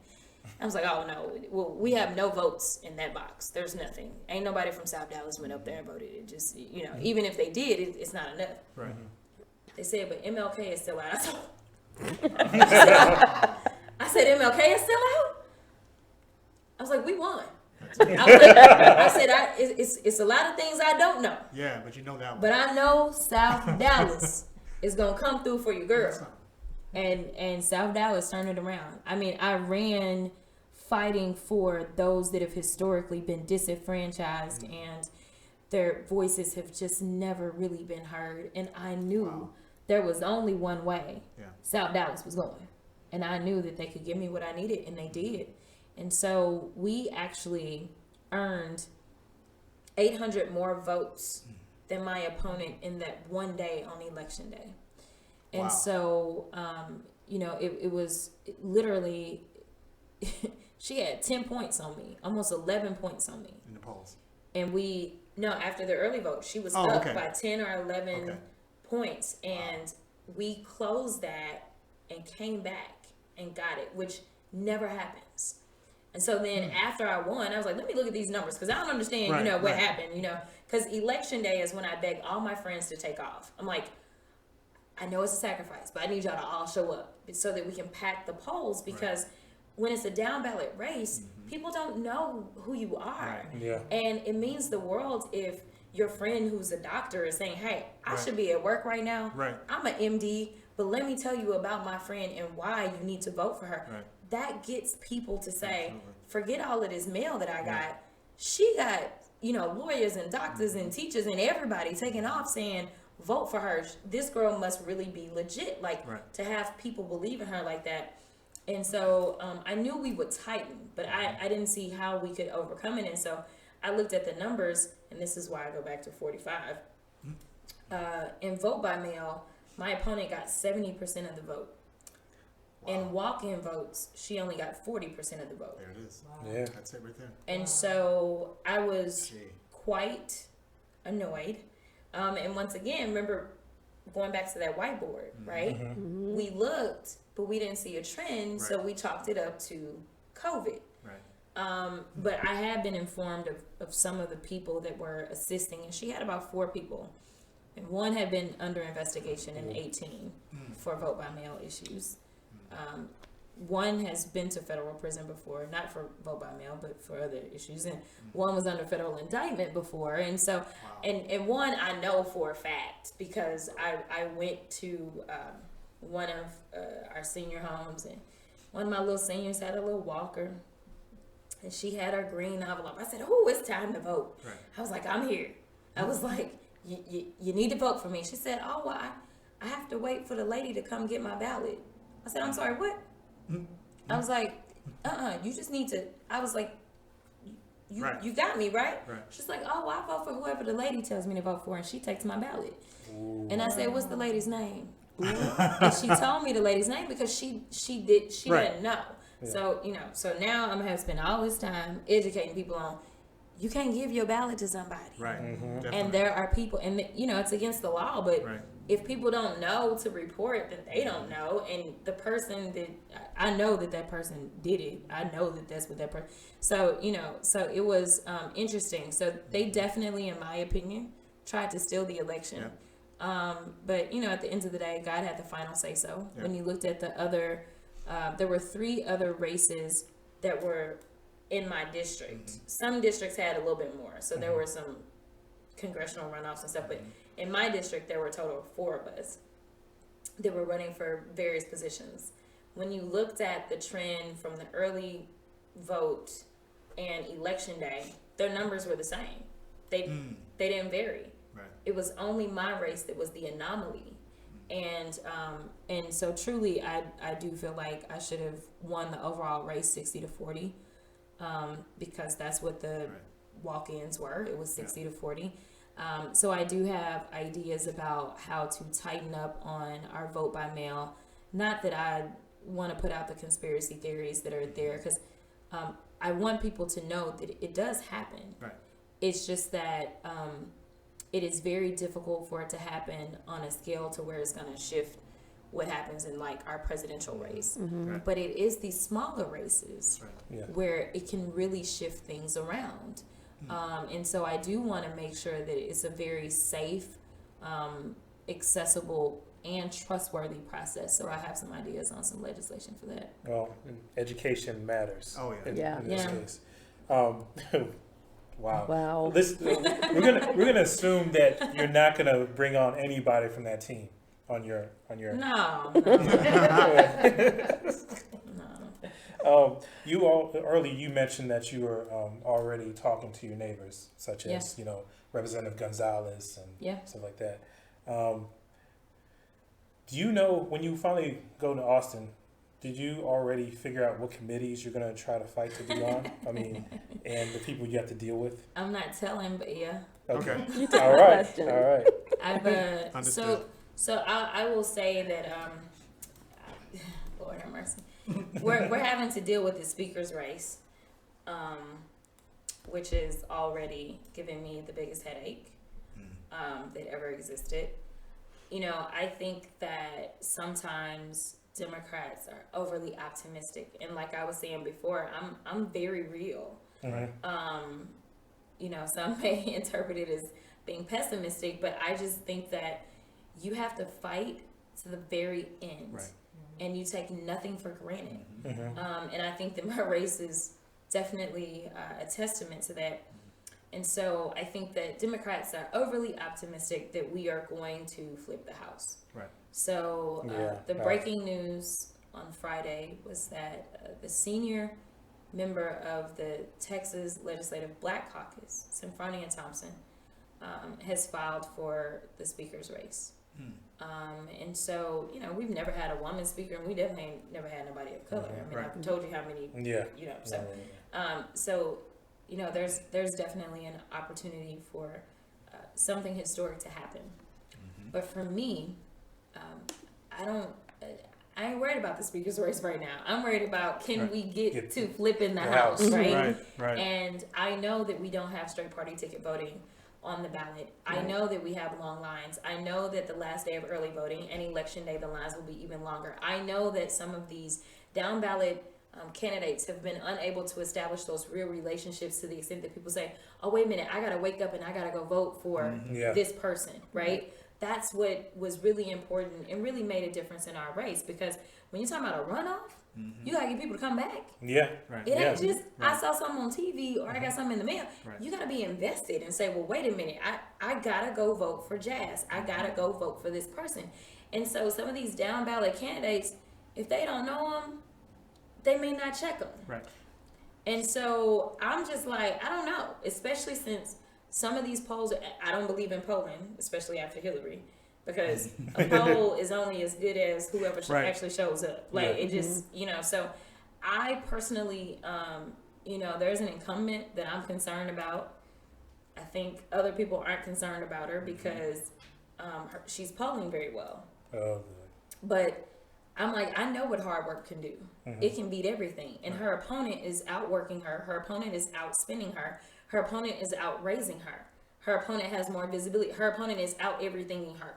S4: I was like, oh no, well, we have no votes in that box. There's nothing. Ain't nobody from South Dallas went up there and voted. It just, even if they did, it's not enough.
S1: Right.
S4: They said, but MLK is still out. I said, MLK is still out? I was like, we won. I said, it's a lot of things I don't know.
S1: Yeah, but you know that one.
S4: But I know South Dallas is going to come through for your girl. And South Dallas turned it around. I mean, I ran fighting for those that have historically been disenfranchised and their voices have just never really been heard. And I knew there was only one way South Dallas was going. And I knew that they could give me what I needed, and they did. And so we actually earned 800 more votes than my opponent in that one day on election day. And so, it was literally, she had 10 points on me, almost 11 points on me.
S1: In the polls.
S4: And after the early vote, she was up by 10 or 11 points. And we closed that and came back and got it, which never happens. And so then after I won, I was like, let me look at these numbers because I don't understand, what happened, because election day is when I begged all my friends to take off. I'm like, I know it's a sacrifice, but I need y'all to all show up so that we can pack the polls because when it's a down ballot race, people don't know who you are.
S2: Yeah.
S4: And it means the world if your friend who's a doctor is saying, hey, I should be at work right now.
S1: Right.
S4: I'm an MD, but let me tell you about my friend and why you need to vote for her.
S1: Right.
S4: That gets people to say, forget all of this mail that I got. She got, lawyers and doctors and teachers and everybody taking off saying, vote for her. This girl must really be legit. To have people believe in her like that. And so I knew we would tighten, but I didn't see how we could overcome it. And so I looked at the numbers, and this is why I go back to 45. In vote by mail, my opponent got 70% of the vote. In walk-in votes, she only got 40% of the vote.
S1: There it is.
S2: Yeah.
S1: That's it right there.
S4: And so I was quite annoyed. And once again, remember going back to that whiteboard, right?
S3: Mm-hmm.
S4: We looked, but we didn't see a trend, so we chalked it up to COVID.
S1: Right.
S4: But I have been informed of some of the people that were assisting, and she had about 4 people. And one had been under investigation in 18 for vote by mail issues. One has been to federal prison before, not for vote by mail, but for other issues. And one was under federal indictment before. And so, and one I know for a fact because I went to one of our senior homes, and one of my little seniors had a little walker, and she had her green envelope. I said, oh, it's time to vote.
S1: Right.
S4: I was like, I'm here. I was like, you need to vote for me. She said, oh, well, I have to wait for the lady to come get my ballot. I said, I'm sorry, what? I was like, you just need to, I was like, you got me, right? She's like, oh, well, I vote for whoever the lady tells me to vote for, and she takes my ballot. Ooh. And I said, what's the lady's name? And she told me the lady's name because she didn't know. Yeah. So, so now I'm going to have to spend all this time educating people on, you can't give your ballot to somebody.
S1: Right. Mm-hmm.
S4: And there are people, and it's against the law, but if people don't know to report, then they don't know. And the person that, I know that person did it. I know that that's what that person, so, so it was interesting. So they definitely, in my opinion, tried to steal the election. Yeah. But, at the end of the day, God had the final say so. Yeah. When you looked at the other there were 3 other races that were in my district. Some districts had a little bit more, so there were some congressional runoffs and stuff, but in my district there were a total of 4 of us that were running for various positions. When you looked at the trend from the early vote and election day, their numbers were the same. They didn't vary.
S1: Right.
S4: It was only my race that was the anomaly. And so truly I do feel like I should have won the overall race 60-40, because that's what the walk-ins were. It was 60-40. So I do have ideas about how to tighten up on our vote by mail. Not that I want to put out the conspiracy theories that are there, because I want people to know that it does happen.
S1: Right.
S4: It's just that it is very difficult for it to happen on a scale to where it's going to shift what happens in like our presidential race.
S1: Right.
S4: But it is these smaller races
S1: Right.
S4: where it can really shift things around. And so I do want to make sure that it's a very safe, accessible, and trustworthy process. So I have some ideas on some legislation for that.
S2: Well, education matters.
S1: Oh, yeah.
S3: Yeah.
S2: In this
S4: Yeah.
S2: case. Wow.
S3: Wow.
S2: We're gonna assume that you're not gonna bring on anybody from that team on your.
S4: No.
S2: Earlier you mentioned that you were already talking to your neighbors, such as
S4: Yeah.
S2: Representative Gonzalez and
S4: Yeah.
S2: stuff like that. Do you know when you finally go to Austin? Did you already figure out what committees you're gonna try to fight to be on? I mean, and the people you have to deal with.
S4: I'm not telling, but yeah.
S1: Okay.
S3: You took
S2: All
S3: the
S2: right.
S3: question.
S2: All right.
S4: I've
S1: Understood.
S4: so I will say that Lord have mercy. We're having to deal with the speaker's race, which is already giving me the biggest headache that ever existed. I think that sometimes Democrats are overly optimistic, and like I was saying before, I'm very real. Some may interpret it as being pessimistic, but I just think that you have to fight to the very end.
S1: Right.
S4: And you take nothing for granted. And I think that my race is definitely a testament to that. And so I think that Democrats are overly optimistic that we are going to flip the House.
S1: Right.
S4: So the breaking news on Friday was that the senior member of the Texas Legislative Black Caucus, Symphronia Thompson, has filed for the speaker's race. And so, we've never had a woman speaker, and we definitely ain't never had nobody of color. I mean,
S1: Right.
S4: I've told you how many, so, there's definitely an opportunity for something historic to happen. But for me, I ain't worried about the speaker's race right now. I'm worried about can we get to flipping the house, right?
S1: Right.
S4: And I know that we don't have straight party ticket voting on the ballot. I know that we have long lines. I know that the last day of early voting and election day, the lines will be even longer. I know that some of these down ballot candidates have been unable to establish those real relationships to the extent that people say, oh, wait a minute, I got to wake up and I got to go vote for this person, right? That's what was really important and really made a difference in our race, because when you're talking about a runoff, you got to get people to come back.
S2: Yeah.
S1: Right.
S4: It ain't just, I saw something on TV or I got something in the mail.
S1: Right.
S4: You got to be invested and say, well, wait a minute. I got to go vote for Jazz. I got to go vote for this person. And so some of these down ballot candidates, if they don't know them, they may not check them.
S1: Right.
S4: And so I'm just like, I don't know, especially since some of these polls, I don't believe in polling, especially after Hillary, because a poll is only as good as whoever actually shows up. Like it just, so I personally, there's an incumbent that I'm concerned about. I think other people aren't concerned about her because she's polling very well.
S2: Oh,
S4: But I'm like, I know what hard work can do. It can beat everything. And her opponent is outworking her. Her opponent is outspinning her. Her opponent is outraising her. Her opponent has more visibility. Her opponent is out everythinging her.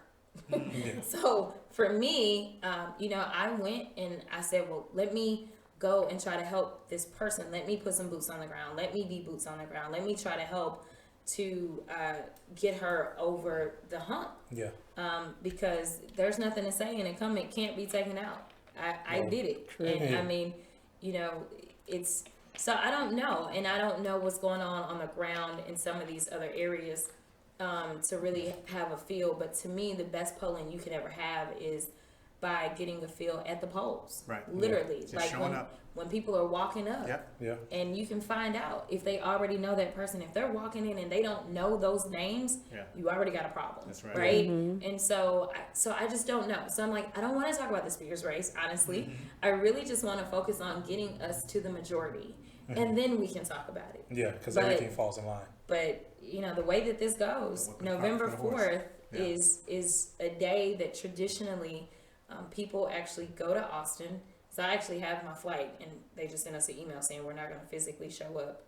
S4: So for me, I went and I said, well, let me go and try to help this person. Let me put some boots on the ground. Let me be boots on the ground. Let me try to help to get her over the hump.
S2: Yeah.
S4: Because there's nothing to say, an incumbent can't be taken out. I did it. And I mean, you know, it's, so I don't know. And I don't know what's going on the ground in some of these other areas to really have a feel. But to me, the best polling you could ever have is by getting a feel at the polls.
S1: Right.
S4: Literally.
S1: Just
S4: Like
S1: showing up.
S4: when people are walking up.
S1: Yep.
S2: Yeah.
S4: And you can find out if they already know that person. If they're walking in and they don't know those names,
S1: Yeah.
S4: you already got a problem.
S1: That's right.
S4: Right? And so I just don't know. So I'm like, I don't want to talk about the speaker's race, honestly. I really just want to focus on getting us to the majority. And then we can talk about it.
S2: Yeah, because
S4: But-
S2: everything falls in line.
S4: But you know, the way that this goes,
S1: What the cart
S4: November
S1: before the horse.
S4: 4th
S1: Yeah.
S4: is a day that traditionally people actually go to Austin. So I actually have my flight, and they just sent us an email saying we're not going to physically show up.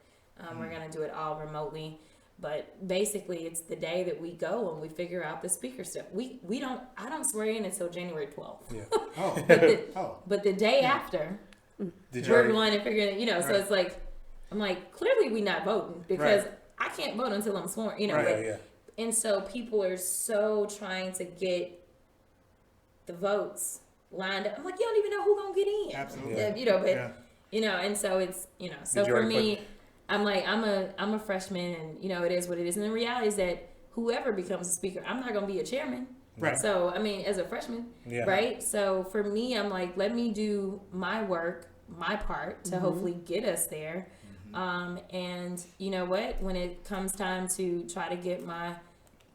S4: We're going to do it all remotely. But basically, it's the day that we go and we figure out the speaker stuff. I don't swear in until January 12th.
S2: Yeah.
S1: Oh.
S4: But the day after,
S2: Did
S4: we're
S2: you?
S4: going and figuring it, you know, so
S1: Right.
S4: it's like, I'm like, clearly we not voting because
S1: Right.
S4: I can't vote until I'm sworn, you know.
S1: Right.
S4: But,
S2: Yeah.
S4: and so people are so trying to get the votes lined up. I'm like, you don't even know who gonna get in.
S1: Absolutely.
S2: Yeah.
S4: You know, but
S1: Yeah.
S4: you know, and so it's, you know, so
S2: Did you
S4: for
S2: already
S4: me, I'm like, I'm a freshman, and you know, it is what it is. And the reality is that whoever becomes a speaker, I'm not gonna be a chairman.
S1: Right.
S4: So I mean, as a freshman,
S2: Yeah.
S4: right? So for me, I'm like, let me do my work, my part to hopefully get us there. And you know what? When it comes time to try to get my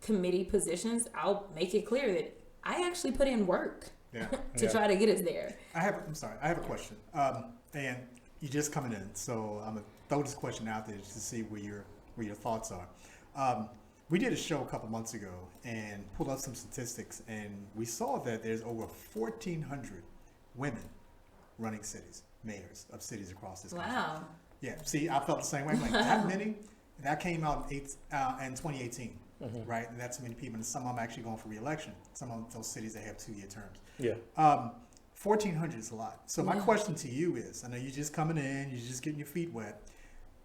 S4: committee positions, I'll make it clear that I actually put in work
S1: Yeah.
S4: to
S2: Yeah.
S4: try to get us there.
S1: I have a question. And you're just coming in, so I'm gonna throw this question out there just to see where your thoughts are. We did a show a couple months ago and pulled up some statistics, and we saw that there's over 1,400 women running cities, mayors of cities across this country.
S4: Wow.
S1: Yeah. See, I felt the same way. I'm like, that many? That came out in 2018, right? And that's many people. And some of them actually going for re-election. Some of those cities that have 2-year terms.
S2: Yeah.
S1: 1,400 is a lot. So my question to you is, I know you're just coming in, you're just getting your feet wet.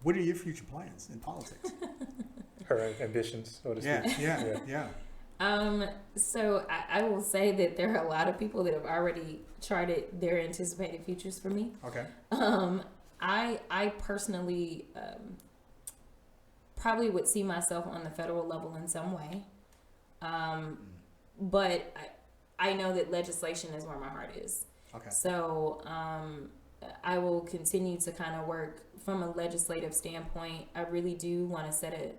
S1: What are your future plans in politics?
S2: Her ambitions, so to speak.
S1: Yeah.
S4: So I will say that there are a lot of people that have already charted their anticipated futures for me.
S1: Okay.
S4: I personally probably would see myself on the federal level in some way. But I know that legislation is where my heart is.
S1: Okay.
S4: So I will continue to kind of work from a legislative standpoint. I really do want to set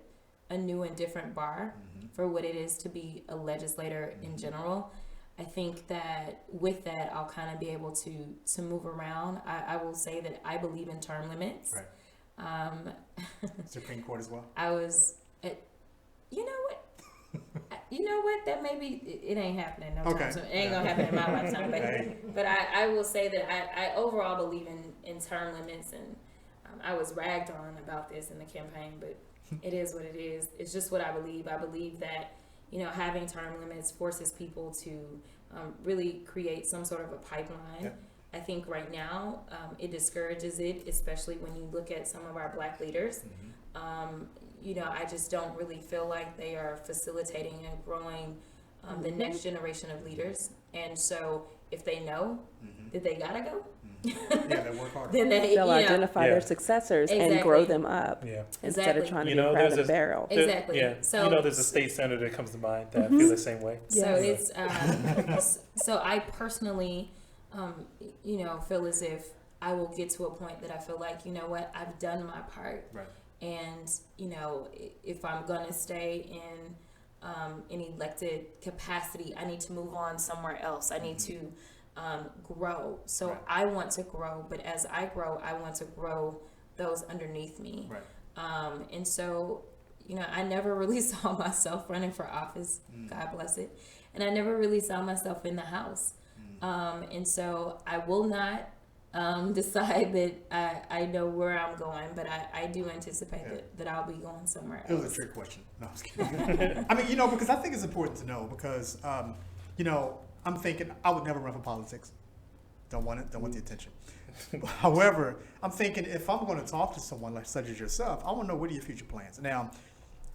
S4: a new and different bar for what it is to be a legislator in general. I think that with that, I'll kind of be able to move around. I will say that I believe in term limits.
S1: Right. Supreme Court as well.
S4: I was, you know what? You know what? That maybe it ain't happening no
S1: Okay.
S4: time soon. It ain't gonna happen in my lifetime. But
S1: Hey.
S4: but I will say that I overall believe in term limits, and I was ragged on about this in the campaign, but it is what it is. It's just what I believe. I believe that, you know, having term limits forces people to really create some sort of a pipeline.
S1: Yeah.
S4: I think right now it discourages it, especially when you look at some of our black leaders. You know, I just don't really feel like they are facilitating and growing the next generation of leaders. And so if they know that they gotta go,
S1: Yeah, they work hard.
S4: then they,
S3: They'll
S4: you know,
S3: identify
S2: Yeah.
S3: their successors and
S4: Exactly.
S3: grow them up
S2: Yeah.
S3: instead of
S4: Exactly.
S3: trying to
S2: You
S3: be
S2: know,
S3: proud of
S2: there's
S3: the
S2: a-
S3: barrel.
S4: Exactly.
S2: Yeah.
S4: So
S2: you know, there's a state senator that comes to mind that I feel the same way.
S4: So
S3: Yes.
S4: it's so I personally, you know, feel as if I will get to a point that I feel like, you know what, I've done my part,
S1: Right.
S4: and you know, if I'm gonna stay in an elected capacity, I need to move on somewhere else. I need to grow. So
S1: Right.
S4: I want to grow, but as I grow, I want to grow those underneath me.
S1: Right.
S4: And so, you know, I never really saw myself running for office, God bless it. And I never really saw myself in the House. And so I will not decide that I know where I'm going, but I do anticipate
S1: Yeah.
S4: that I'll be going somewhere
S1: It was
S4: else.
S1: a trick question. No, I was kidding. I mean, you know, because I think it's important to know because, you know, I'm thinking I would never run for politics. Don't want it. Don't want the attention. However, I'm thinking if I'm going to talk to someone like such as yourself, I want to know what are your future plans. Now,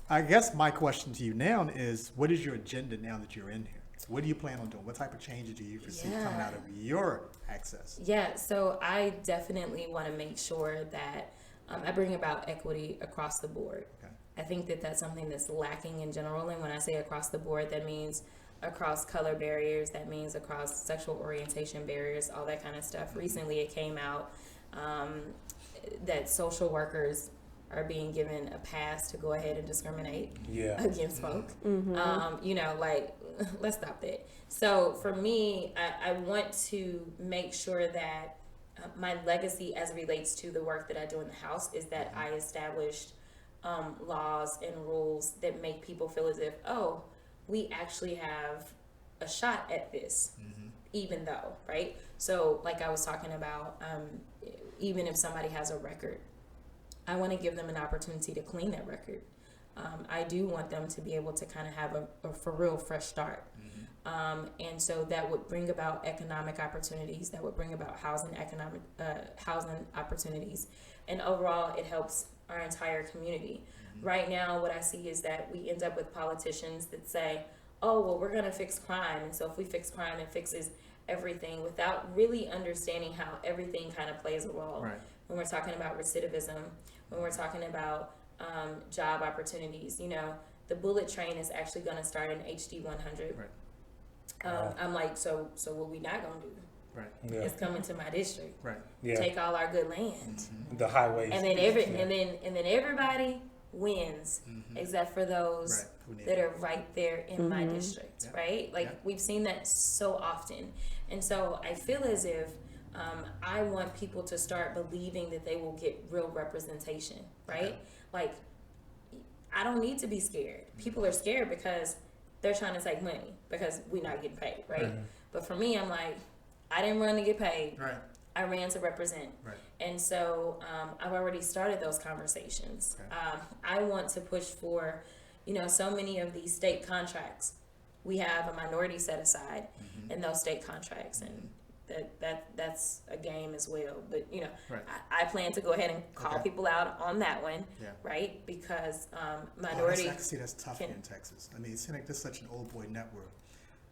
S1: I guess my question to you now is, what is your agenda now that you're in here? What do you plan on doing? What type of changes do you foresee
S4: Yeah.
S1: coming out of your access?
S4: Yeah, so I definitely want to make sure that I bring about equity across the board.
S1: Okay.
S4: I think that that's something that's lacking in general. And when I say across the board, that means across color barriers, that means across sexual orientation barriers, all that kind of stuff. Recently, it came out that social workers are being given a pass to go ahead and discriminate
S2: Yeah.
S4: against folk. You know, like, let's stop that. So for me, I want to make sure that my legacy as it relates to the work that I do in the house is that I established laws and rules that make people feel as if, oh, we actually have a shot at this, even though, right? So like I was talking about, even if somebody has a record, I want to give them an opportunity to clean that record. I do want them to be able to kind of have a for real fresh start. And so that would bring about economic opportunities, that would bring about housing opportunities. And overall, it helps our entire community. Right now, what I see is that we end up with politicians that say, oh, well, we're going to fix crime. And so if we fix crime, it fixes everything, without really understanding how everything kind of plays a role.
S1: Right.
S4: When we're talking about recidivism, when we're talking about job opportunities, you know, the bullet train is actually going to start in HD 100.
S1: Right.
S4: I'm like, so what we not going to do?
S1: Right.
S2: Yeah.
S4: It's coming to my district.
S1: Right.
S2: Yeah.
S4: Take all our good land.
S2: The highways.
S4: And then and then everybody wins, except for those
S1: Right. Who need
S4: that
S1: it.
S4: are right there in my district,
S1: Yeah.
S4: right? Like
S1: Yeah.
S4: we've seen that so often. And so I feel as if I want people to start believing that they will get real representation, right?
S1: Okay.
S4: Like, I don't need to be scared. People are scared because they're trying to take money because we're not getting paid, right? But for me, I'm like, I didn't run to get paid.
S1: Right.
S4: I ran to represent.
S1: Right.
S4: And so I've already started those conversations.
S1: Okay.
S4: I want to push for, you know, so many of these state contracts. We have a minority set aside in those state contracts, and that's a game as well. But you know,
S1: Right.
S4: I plan to go ahead and call
S1: Okay.
S4: people out on that one,
S1: Yeah.
S4: right? Because
S1: Oh,
S4: minority.
S1: I can see that's tough
S4: can-
S1: here in Texas. I mean, it seems like this is such an old boy network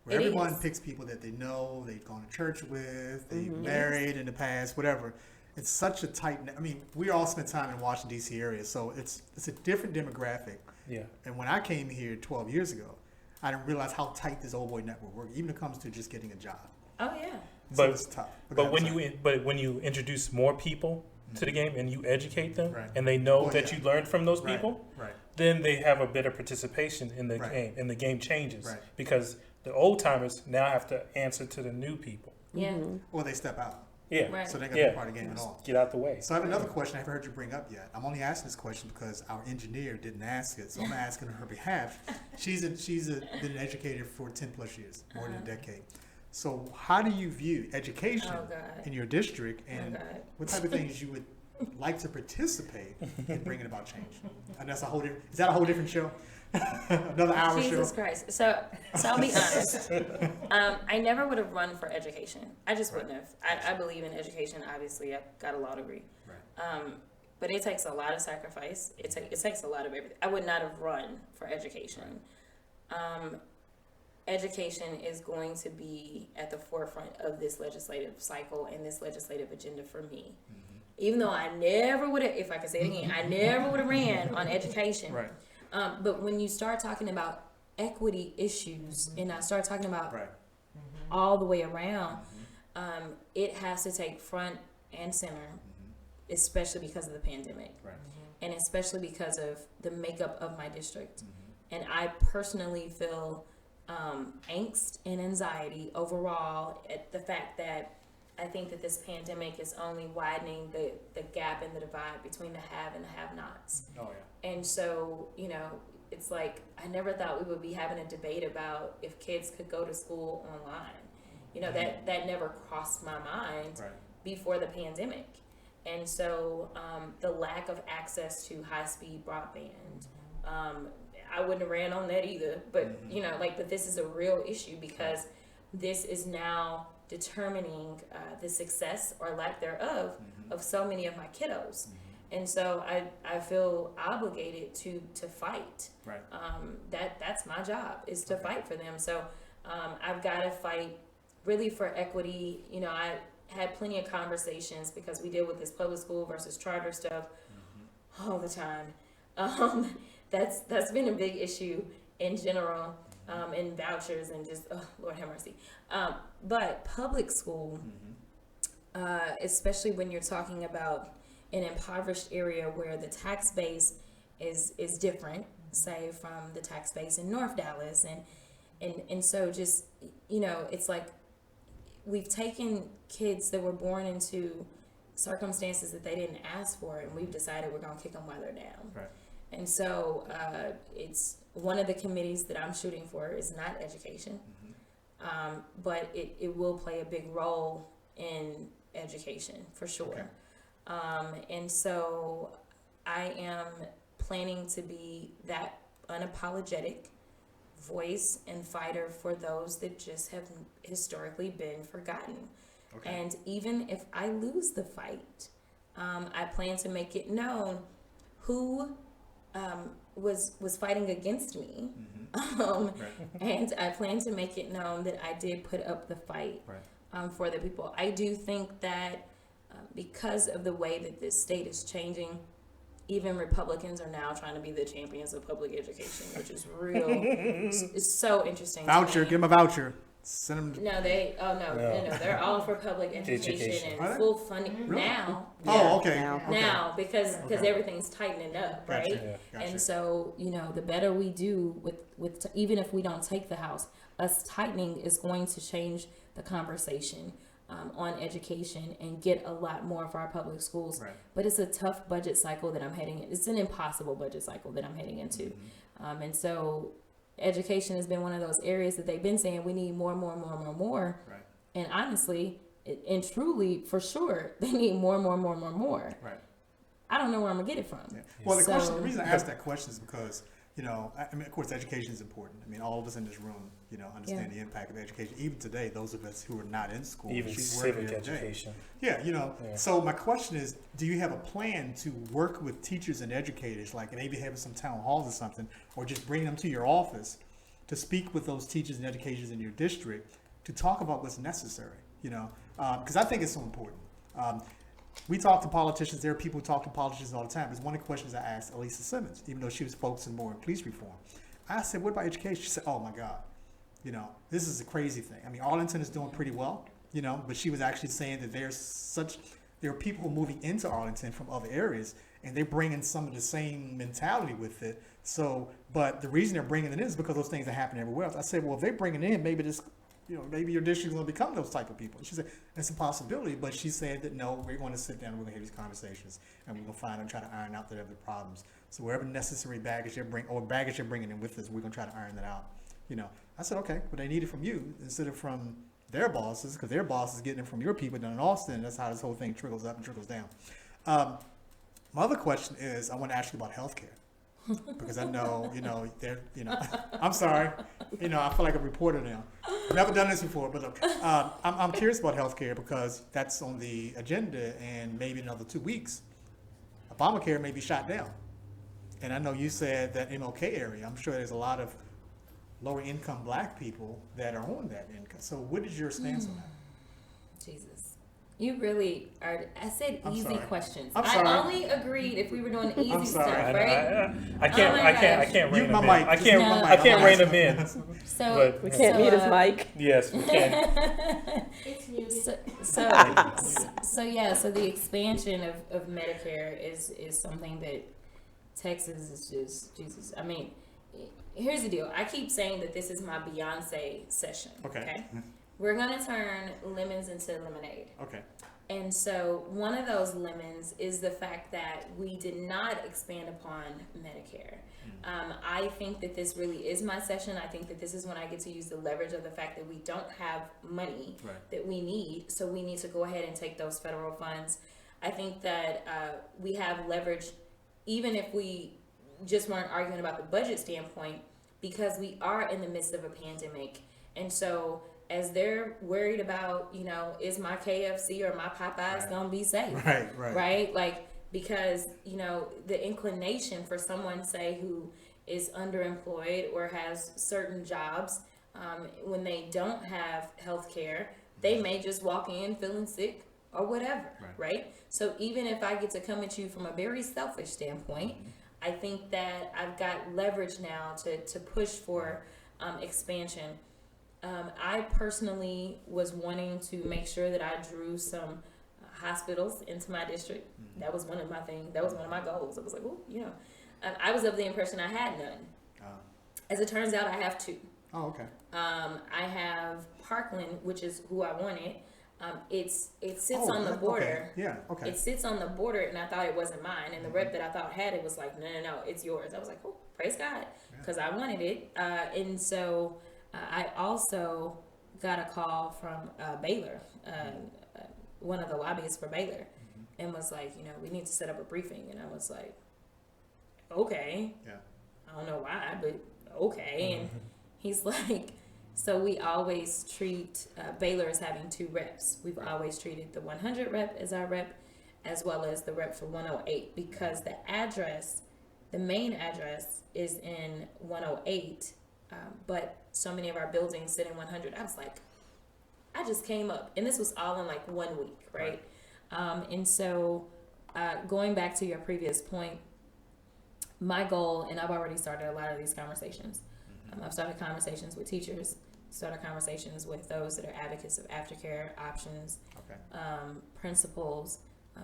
S4: It
S1: where everyone
S4: is.
S1: picks people that they know, they've gone to church with, they've married in the past, whatever. It's such a tight. I mean, we all spent time in Washington D.C. area, so it's a different demographic.
S2: Yeah.
S1: And when I came here 12 years ago, I didn't realize how tight this old boy network worked, even when it comes to just getting a job.
S4: Oh yeah.
S1: So
S2: But-
S1: it's tough.
S2: But when you introduce more people to the game and you educate them
S1: Right.
S2: and they know
S1: Well,
S2: that
S1: yeah.
S2: you learned from those
S1: Right,
S2: people,
S1: right.
S2: then they have a better participation in the
S1: Right.
S2: game, and the game changes
S1: Right.
S2: because the old timers now have to answer to the new people.
S4: Yeah.
S1: Or they step out,
S2: Yeah,
S4: Right.
S1: so they got to
S2: yeah.
S1: be part of the game at all.
S2: Get out the way.
S1: So I have another question I haven't heard you bring up yet. I'm only asking this question because our engineer didn't ask it, so I'm asking on her behalf. She's been an educator for 10 plus years, more than a decade. So how do you view education
S4: Oh, God.
S1: in your district, and
S4: God.
S1: what type of things you would like to participate in bringing about change? And that's a whole different. Is that a whole different show? Another hour
S4: Jesus
S1: show?
S4: Christ. So I'll be honest. I never would have run for education. I just wouldn't have. I believe in education. Obviously, I've got a law degree.
S1: Right.
S4: But it takes a lot of sacrifice. It takes a lot of everything. I would not have run for education. Education is going to be at the forefront of this legislative cycle and this legislative agenda for me. Even though I never would have, if I could say it again, I never would have ran on education.
S1: Right.
S4: But when you start talking about equity issues, and I start talking about
S1: Right.
S4: all the way around, it has to take front and center, especially because of the pandemic,
S1: Right.
S4: and especially because of the makeup of my district. And I personally feel angst and anxiety overall at the fact that I think that this pandemic is only widening the gap and the divide between the have and the have-nots.
S1: Oh yeah.
S4: And so, you know, it's like I never thought we would be having a debate about if kids could go to school online. You know, that never crossed my mind
S1: Right.
S4: before the pandemic. And so the lack of access to high-speed broadband, I wouldn't have ran on that either. But, you know, like, but this is a real issue because this is now determining the success or lack thereof of so many of my kiddos. And so I feel obligated to fight.
S1: Right.
S4: That's my job, is to fight for them. So I've got to fight really for equity. You know, I had plenty of conversations because we deal with this public school versus charter stuff all the time. That's been a big issue in general, in vouchers and just, oh, Lord have mercy. But public school, especially when you're talking about an impoverished area where the tax base is different, say from the tax base in North Dallas, and so just, you know, it's like we've taken kids that were born into circumstances that they didn't ask for, and we've decided we're gonna kick them while they're down.
S1: Right.
S4: And so it's one of the committees that I'm shooting for is not education, but it will play a big role in education for sure.
S1: Okay.
S4: And so I am planning to be that unapologetic voice and fighter for those that just have historically been forgotten.
S1: Okay.
S4: And even if I lose the fight, I plan to make it known who was fighting against me.
S1: Right.
S4: And I plan to make it known that I did put up the fight for the people. I do think that because of the way that this state is changing, even Republicans are now trying to be the champions of public education, which is real. It's so interesting.
S1: Voucher, give them a voucher. Send them.
S4: No, they're all for public education
S1: Are
S4: and
S1: they?
S4: full funding
S1: Really?
S4: now.
S1: Oh, okay.
S3: Now.
S1: Okay.
S4: Now, because
S1: Okay.
S4: everything's tightening up, right?
S1: Gotcha.
S2: Yeah.
S1: Gotcha.
S4: And so, you know, the better we do with even if we don't take the House, us tightening is going to change the conversation on education and get a lot more of our public schools.
S1: Right.
S4: But it's a tough budget cycle that I'm heading in. It's an impossible budget cycle that I'm heading into. And so education has been one of those areas that they've been saying we need more.
S1: Right.
S4: And honestly, and truly, for sure, they need more.
S1: Right.
S4: I don't know where I'm gonna get it from.
S1: Yeah. Well, the
S4: So-
S1: reason I asked that question is because, you know, I mean, of course, education is important. I mean, all of us in this room, you know, understand the impact of education. Even today, those of us who are not in school,
S2: Even
S1: she's working
S2: civic
S1: every day.
S2: education.
S1: Yeah, you know.
S2: Yeah.
S1: So my question is, do you have a plan to work with teachers and educators, like maybe having some town halls or something, or just bring them to your office to speak with those teachers and educators in your district to talk about what's necessary? You know, because I think it's so important. We talk to politicians. There are people who talk to politicians all the time. It's one of the questions I asked Elisa Simmons, even though she was focusing more on police reform. I said, what about education? She said, oh my God, you know, this is a crazy thing. I mean, Arlington is doing pretty well, you know, but she was actually saying that there are people who are moving into Arlington from other areas, and they're bringing some of the same mentality with it. So, but the reason they're bringing it in is because those things are happening everywhere else. I said, well, if they're bringing it in, maybe this, you know, maybe your district is going to become those type of people. She said, it's a possibility, but she said that no, we're going to sit down and we're going to have these conversations, and we're going to find and try to iron out the problems. So wherever necessary baggage you're bringing in with us, we're going to try to iron that out. You know, I said, okay, but they need it from you instead of from their bosses, because their boss is getting it from your people down in Austin. That's how this whole thing trickles up and trickles down. My other question is, I want to ask you about healthcare. Because I know, I'm sorry, I feel like a reporter now. Never done this before, but look, I'm curious about healthcare because that's on the agenda, and maybe in another 2 weeks, Obamacare may be shot down. And I know you said that MLK area, I'm sure there's a lot of lower income black people that are on that income. So what is your stance on that?
S4: Jesus. You really are. I said
S1: I'm
S4: easy
S1: sorry.
S4: questions.
S1: I'm sorry.
S4: I only agreed if we were doing easy
S1: I'm
S4: stuff,
S1: sorry.
S4: right?
S2: I can't.
S4: Oh my
S2: I
S4: gosh.
S2: can't rein
S1: Mute
S2: them
S1: my
S2: in.
S1: mic.
S2: I
S1: Just
S2: can't.
S1: mute my
S2: I
S1: mic.
S2: can't
S1: I'm
S2: rein them
S1: asking.
S2: in.
S4: So
S2: But-
S3: We can't mute his mic.
S2: Yes, we can.
S5: It's muted.
S4: So the expansion of Medicare is something that Texas is just Jesus. I mean, here's the deal. I keep saying that this is my Beyonce session.
S1: Okay.
S4: We're gonna turn lemons into lemonade.
S1: Okay.
S4: And so one of those lemons is the fact that we did not expand upon Medicare. I think that this really is my session. I think that this is when I get to use the leverage of the fact that we don't have money that we need. So we need to go ahead and take those federal funds. I think that we have leverage, even if we just weren't arguing about the budget standpoint, because we are in the midst of a pandemic. And so as they're worried about, is my KFC or my Popeyes gonna be safe? Right? Like, because, the inclination for someone, say, who is underemployed or has certain jobs, When they don't have health care, they may just walk in feeling sick or whatever, right? So even if I get to come at you from a very selfish standpoint, I think that I've got leverage now to push for expansion. I personally was wanting to make sure that I drew some hospitals into my district. That was one of my things. That was one of my goals. I was like, oh, I was of the impression I had none. As it turns out, I have two.
S1: Oh, okay.
S4: I have Parkland, which is who I wanted. It sits on the border.
S1: Okay. Yeah, okay.
S4: It sits on the border, and I thought it wasn't mine. And the rep that I thought had it was like, no, it's yours. I was like, oh, praise God, because I wanted it. And so I also got a call from Baylor, one of the lobbyists for Baylor, and was like, we need to set up a briefing. And I was like, okay.
S1: Yeah.
S4: I don't know why, but okay. And he's like, so we always treat Baylor as having two reps. We've always treated the 100 rep as our rep, as well as the rep for 108, because the main address is in 108, but so many of our buildings sit in 100. I was like, I just came up, and this was all in like 1 week, right? And so going back to your previous point, my goal, and I've already started a lot of these conversations. I've started conversations with teachers, started conversations with those that are advocates of aftercare options, principals,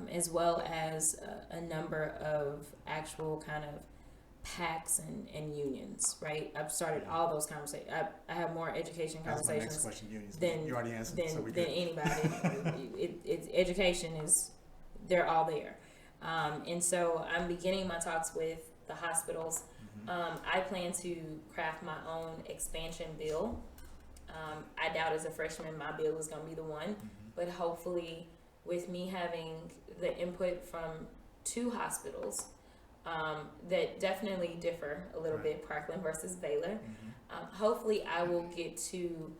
S4: as well as a number of actual kind of PACs and unions, right? I've started all those conversations. I have more education conversations.
S1: That's my next question, unions.
S4: Than,
S1: You already answered,
S4: than,
S1: so we
S4: than
S1: good.
S4: anybody. Education is, they're all there. And so I'm beginning my talks with the hospitals. I plan to craft my own expansion bill. I doubt as a freshman my bill is going to be the one, but hopefully with me having the input from two hospitals that definitely differ a little bit, Parkland versus Baylor, hopefully I will get to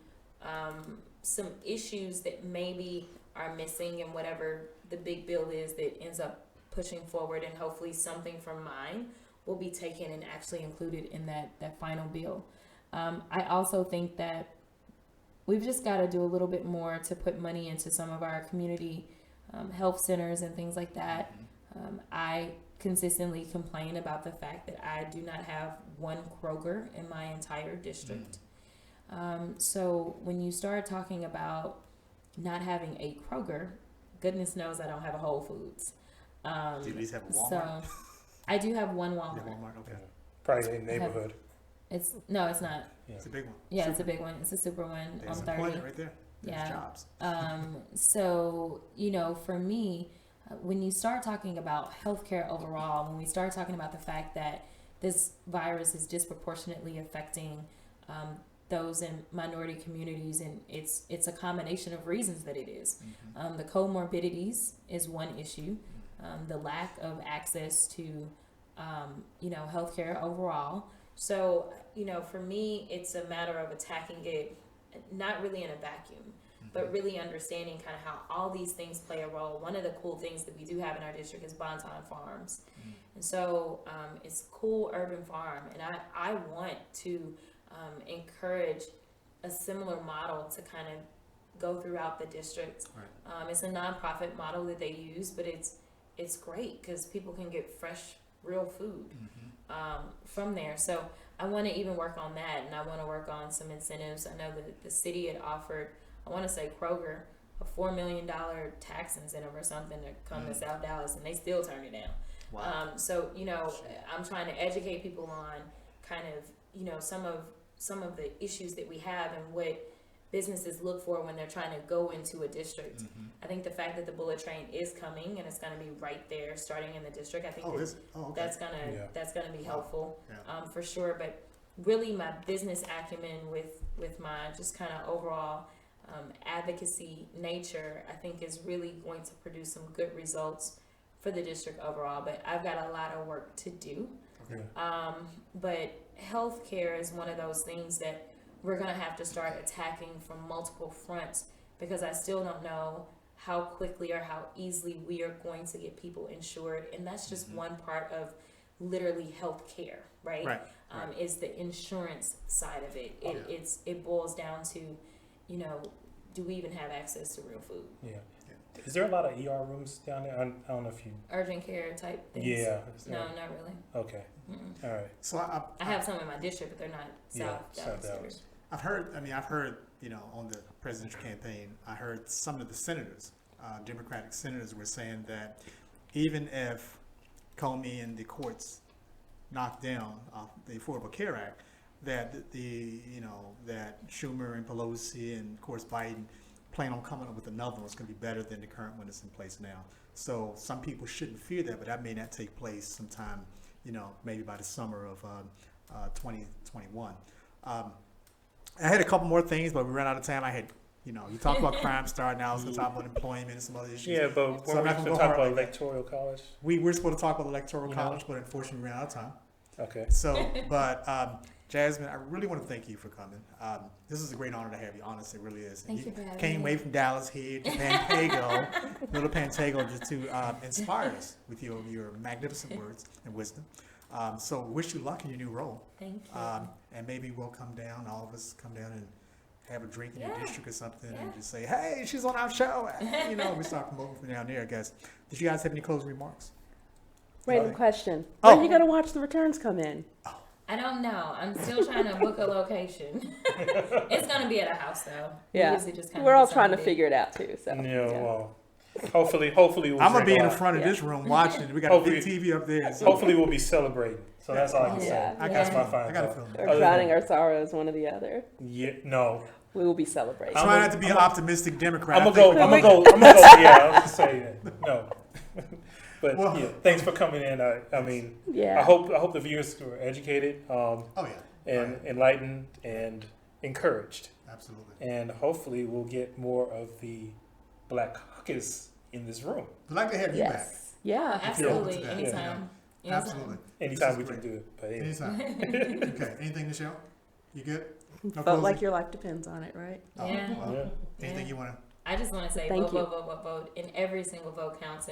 S4: some issues that maybe are missing in whatever the big bill is that ends up pushing forward, and hopefully something from mine will be taken and actually included in that final bill. I also think that we've just got to do a little bit more to put money into some of our community health centers and things like that. I consistently complain about the fact that I do not have one Kroger in my entire district. So when you start talking about not having a Kroger, goodness knows I don't have a Whole Foods.
S1: Do you at least have a Walmart?
S4: So I do have one
S1: You
S4: Walmart.
S1: have Walmart? Okay.
S2: Probably in the neighborhood.
S4: It's no, it's not.
S1: It's a big one.
S4: Yeah, it's a big one. It's a super one
S1: There's
S4: on 30.
S1: employment right there. There's
S4: Yeah.
S1: jobs.
S4: So, for me, when you start talking about healthcare overall, when we start talking about the fact that this virus is disproportionately affecting those in minority communities, and it's a combination of reasons that it is. The comorbidities is one issue. The lack of access to, healthcare overall. So, for me, it's a matter of attacking it, not really in a vacuum, but really understanding kind of how all these things play a role. One of the cool things that we do have in our district is Bonton Farms. And so it's a cool urban farm. And I want to encourage a similar model to kind of go throughout the district. It's a nonprofit model that they use, but it's great because people can get fresh, real food from there. So I want to even work on that, and I want to work on some incentives. I know that the city had offered, I want to say Kroger, a $4 million tax incentive or something to come to South Dallas, and they still turned it down.
S1: Wow.
S4: So I'm trying to educate people on kind of some of the issues that we have and what businesses look for when they're trying to go into a district. I think the fact that the bullet train is coming and it's going to be right there starting in the district, I think that's gonna be helpful for sure. But really my business acumen with my just kind of overall advocacy nature, I think is really going to produce some good results for the district overall. But I've got a lot of work to do. But healthcare is one of those things that we're going to have to start attacking from multiple fronts, because I still don't know how quickly or how easily we are going to get people insured. And that's just one part of literally health care, right?
S1: Right.
S4: Is the insurance side of it. It boils down to, you know, do we even have access to real food?
S2: Yeah. Is there a lot of ER rooms down there? I don't know if you.
S4: Urgent care type things.
S2: Yeah.
S4: No, not really.
S2: Okay.
S4: Mm-mm.
S2: All right.
S1: So
S4: I have some in my district, but they're not South
S2: South
S4: Dallas.
S2: Dallas.
S1: I've heard, you know, on the presidential campaign, I heard some of the senators, Democratic senators, were saying that even if Comey and the courts knocked down the Affordable Care Act, that that Schumer and Pelosi and of course Biden plan on coming up with another one that's going to be better than the current one that's in place now. So some people shouldn't fear that, but that may not take place sometime, you know, maybe by the summer of 2021. I had a couple more things, but we ran out of time. I had, you know, you talked about Crime Star, now it's going to talk about employment and some other issues.
S2: Yeah, but
S1: So
S2: we're
S1: I'm not
S2: going
S1: gonna
S2: to
S1: go
S2: talk
S1: hard
S2: about
S1: like that.
S2: electoral college.
S1: We're supposed to talk about electoral
S2: You know?
S1: college, but unfortunately we ran out of time.
S2: Okay.
S1: So, but Jasmine, I really want to thank you for coming. This is a great honor to have you. Honestly, it really is. And
S4: Thank you for having
S1: came
S4: me.
S1: way from Dallas here to Pantego, little Pantego, just to inspire us with your magnificent words and wisdom. So, wish you luck in your new role.
S4: Thank you.
S1: And maybe we'll come down, all of us come down and have a drink in your
S4: Yeah.
S1: district or something,
S4: Yeah.
S1: and just say, "Hey, she's on our show." You know, we start promoting from down there, I guess. Did you guys have any closing remarks?
S3: Random
S1: Okay.
S3: question.
S1: Oh.
S3: When are you going to watch the returns come in?
S4: I don't know. I'm still trying to book a location. It's gonna be at a house though. We
S3: Yeah.
S4: usually just kinda
S3: We're all
S4: decide
S3: trying to
S4: it.
S3: figure it out too. So,
S2: Yeah, well, hopefully we'll
S1: I'm gonna
S2: drink
S1: be
S2: a
S1: in
S2: lot.
S1: front of
S3: Yeah.
S1: this room watching. We got
S2: Hopefully-
S1: a big TV up there. So
S2: Hopefully we'll be celebrating. So that's all I can
S3: Yeah.
S2: say.
S1: I got
S2: That's
S1: a
S2: my
S1: feeling.
S2: final
S1: I got a
S2: thought.
S1: feeling.
S3: or
S2: Other
S3: drowning
S2: than-
S3: our sorrows, one or the other.
S2: Yeah, no.
S3: We will be celebrating.
S2: I'm
S1: Try
S2: a-
S1: not to be an
S2: I'm a-
S1: optimistic Democrat.
S2: I'm
S1: I
S2: gonna
S1: think
S2: go. Yeah, I was just saying no. But
S1: Well-
S2: yeah, thanks for coming in. I mean,
S3: Yeah.
S2: I hope the viewers were educated,
S1: Oh yeah.
S2: and enlightened and encouraged,
S1: Absolutely.
S2: and hopefully we'll get more of the Black Caucus in this room
S1: We'd like to have you back.
S3: Yes. Yeah.
S1: If you're open to
S4: Absolutely.
S1: that,
S4: Anytime.
S1: you know. Absolutely.
S2: anytime we
S1: This is
S2: can do it. But anyway.
S1: Anytime. Okay. Anything, Michelle? You good? No
S3: Felt
S1: closing?
S3: like your life depends on it, right?
S1: Oh,
S4: Yeah.
S1: well,
S2: Yeah.
S1: Anything
S4: Yeah.
S1: you want to?
S4: I just want to say
S3: Thank
S4: vote,
S3: you.
S4: vote, vote, vote, vote, and every single vote counts.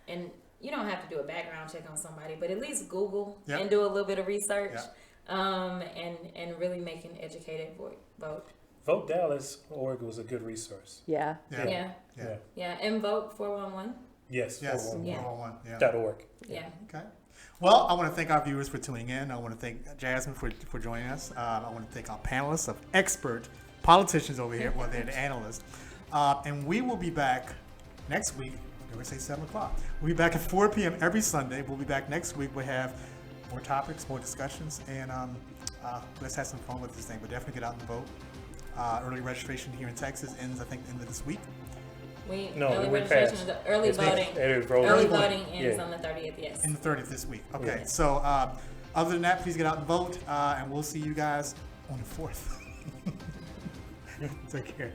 S4: And you don't have to do a background check on somebody, but at least Google
S1: Yep.
S4: and do a little bit of research,
S1: Yep.
S4: and really make an educated vote.
S2: Vote Dallas.org was a good resource.
S3: Yeah.
S1: Yeah.
S4: Yeah,
S1: Yeah.
S4: yeah, and vote 411.
S2: Yes.
S1: Yes.
S2: 411.
S4: Yeah.
S1: 401. Yeah.
S2: .org.
S4: Yeah.
S1: Okay. Well, I want to thank our viewers for tuning in. I want to thank Jasmine for joining us. I want to thank our panelists of expert politicians over here. Well, they're the analysts. And we will be back next week. I'm going to say 7 o'clock. We'll be back at 4 p.m. every Sunday. We'll be back next week. We'll have more topics, more discussions, and let's have some fun with this thing. But definitely get out and vote. Early registration here in Texas ends, I think, the end of this week.
S2: No,
S4: early
S2: we
S4: registration,
S2: passed.
S4: is early
S2: It's
S4: voting.
S2: rolling.
S4: Early
S1: voting.
S4: voting ends
S2: Yeah.
S4: on the 30th. Yes.
S1: In the 30th this week. Okay,
S2: Yeah.
S1: so other than that, please get out and vote, and we'll see you guys on the 4th. Take care.